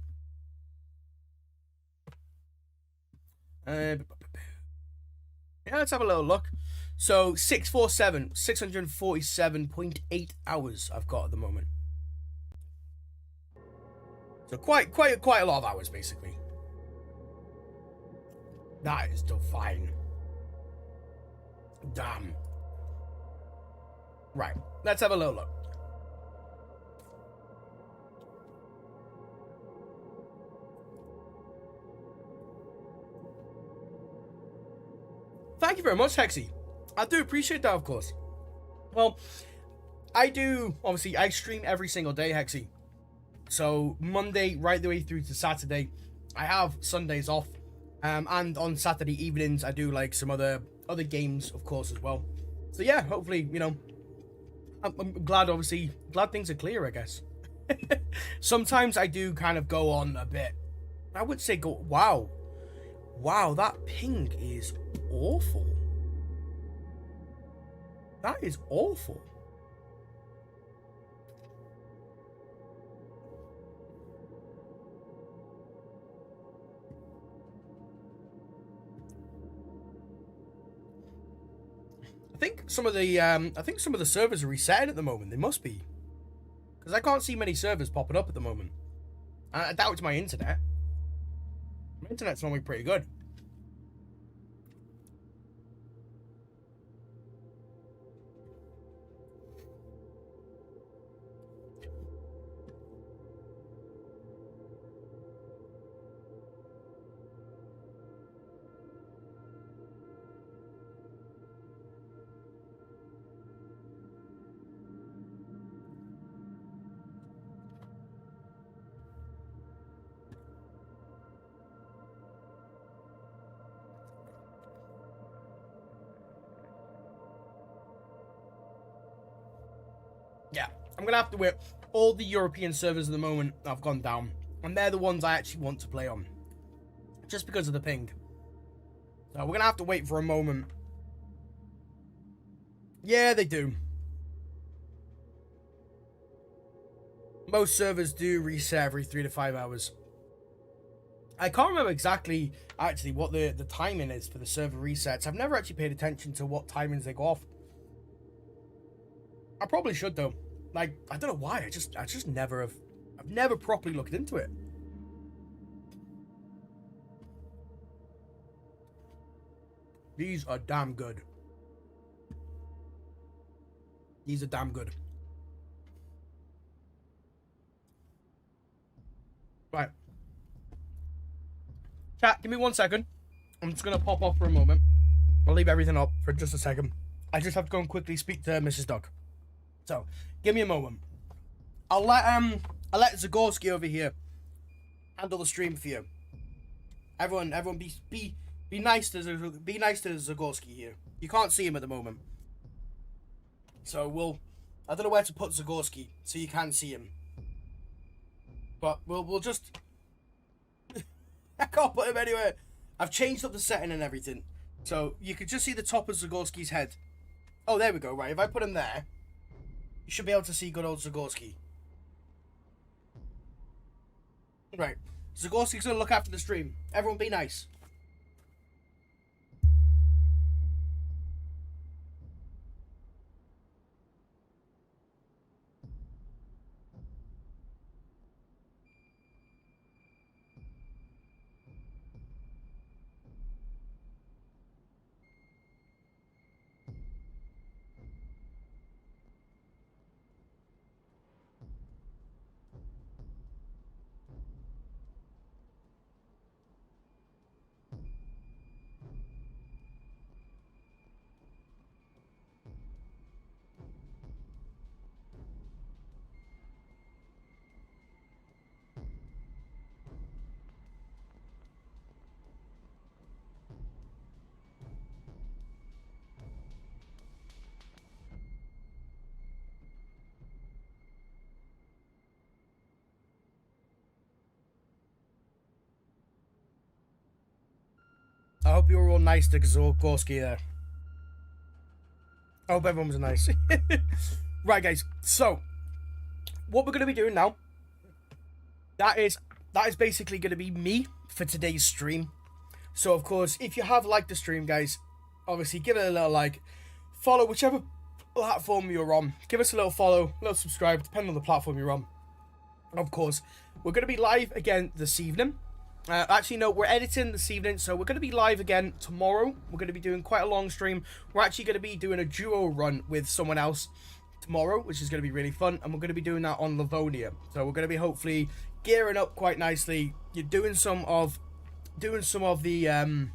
Yeah, let's have a little look. So 647.8 hours I've got at the moment. So quite a lot of hours basically. That is divine. Damn. Right, let's have a little look. Thank you very much, Hexy. I do appreciate that, of course. Well, I stream every single day, Hexy. So Monday right the way through to Saturday. I have Sundays off. And on Saturday evenings I do like some other games, of course, as well. So yeah, hopefully, I'm glad things are clear, I guess. Sometimes I do kind of go on a bit. I would say wow, that ping is awful. That is awful. I think some of the servers are resetting at the moment. They must be, because I can't see many servers popping up at the moment. I doubt it's my internet. My internet's normally pretty good. Yeah, I'm gonna have to wait. All the European servers at the moment have gone down, and they're the ones I actually want to play on, just because of the ping. So we're gonna have to wait for a moment. Yeah, they do. Most servers do reset every 3 to 5 hours. I can't remember exactly actually what the timing is for the server resets. I've never actually paid attention to what timings they go off. I probably should though. Like, I don't know why. I've never properly looked into it. These are damn good. These are damn good. Right. Chat, give me 1 second. I'm just gonna pop off for a moment. I'll leave everything up for just a second. I just have to go and quickly speak to Mrs. Duck. So, give me a moment. I'll let Zagorski over here handle the stream for you. Everyone, be nice to Zagorski here. You can't see him at the moment, so I don't know where to put Zagorski so you can see him, but we'll just. I can't put him anywhere. I've changed up the setting and everything, so you can just see the top of Zagorski's head. Oh, there we go. Right, if I put him there, you should be able to see good old Zagorski. Right. Zagorski's gonna look after the stream. Everyone be nice. I hope you were all nice to Gorski there. I hope everyone was nice. Right, guys. So, what we're going to be doing now, that is basically going to be me for today's stream. So, of course, if you have liked the stream, guys, obviously give it a little like, follow whichever platform you're on. Give us a little follow, a little subscribe, depending on the platform you're on. And of course, we're going to be live again this evening. Actually, no, we're editing this evening, so we're going to be live again tomorrow. We're going to be doing quite a long stream. We're actually going to be doing a duo run with someone else tomorrow, which is going to be really fun, and we're going to be doing that on Livonia. So we're going to be hopefully gearing up quite nicely. You're doing some of the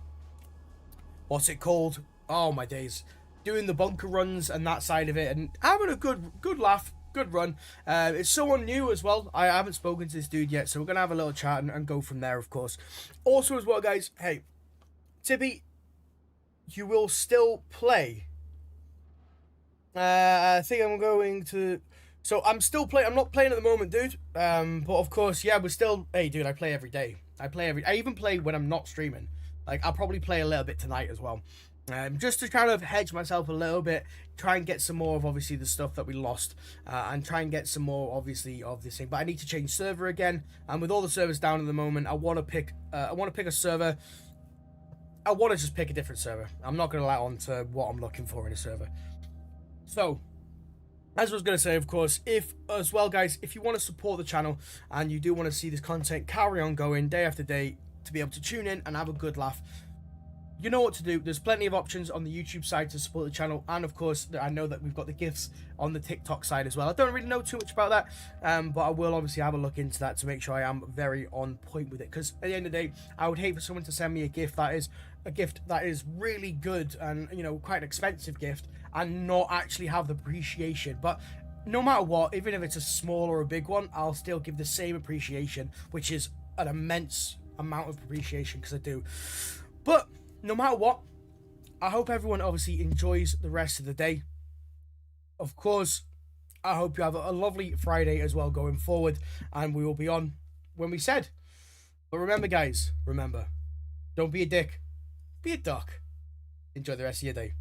what's it called? Oh my days, doing the bunker runs and that side of it, and having a good laugh. Good run. It's someone new as well. I haven't spoken to this dude yet, so we're going to have a little chat and go from there, of course. Also as well, guys, hey, Tippy, you will still play. I think I'm going to... So I'm still playing. I'm not playing at the moment, dude. But of course, yeah, we're still... Hey, dude, I play every day. I even play when I'm not streaming. Like, I'll probably play a little bit tonight as well. Just to kind of hedge myself a little bit, try and get some more of obviously the stuff that we lost, and try and get some more obviously of this thing. But I need to change server again, and with all the servers down at the moment, I want to pick a server. I want to just pick a different server. I'm not going to let on to what I'm looking for in a server. So, as I was going to say, of course, if as well, guys, if you want to support the channel and you do want to see this content carry on going day after day, to be able to tune in and have a good laugh, you know what to do. There's plenty of options on the YouTube side to support the channel, and of course I know that we've got the gifts on the TikTok side as well. I don't really know too much about that, but I will obviously have a look into that to make sure I am very on point with it, because at the end of the day, I would hate for someone to send me a gift that is really good and, you know, quite an expensive gift, and not actually have the appreciation. But no matter what, even if it's a small or a big one, I'll still give the same appreciation, which is an immense amount of appreciation, because I do. But no matter what, I hope everyone obviously enjoys the rest of the day. Of course, I hope you have a lovely Friday as well going forward, and we will be on when we said. But remember, guys, don't be a dick, be a duck. Enjoy the rest of your day.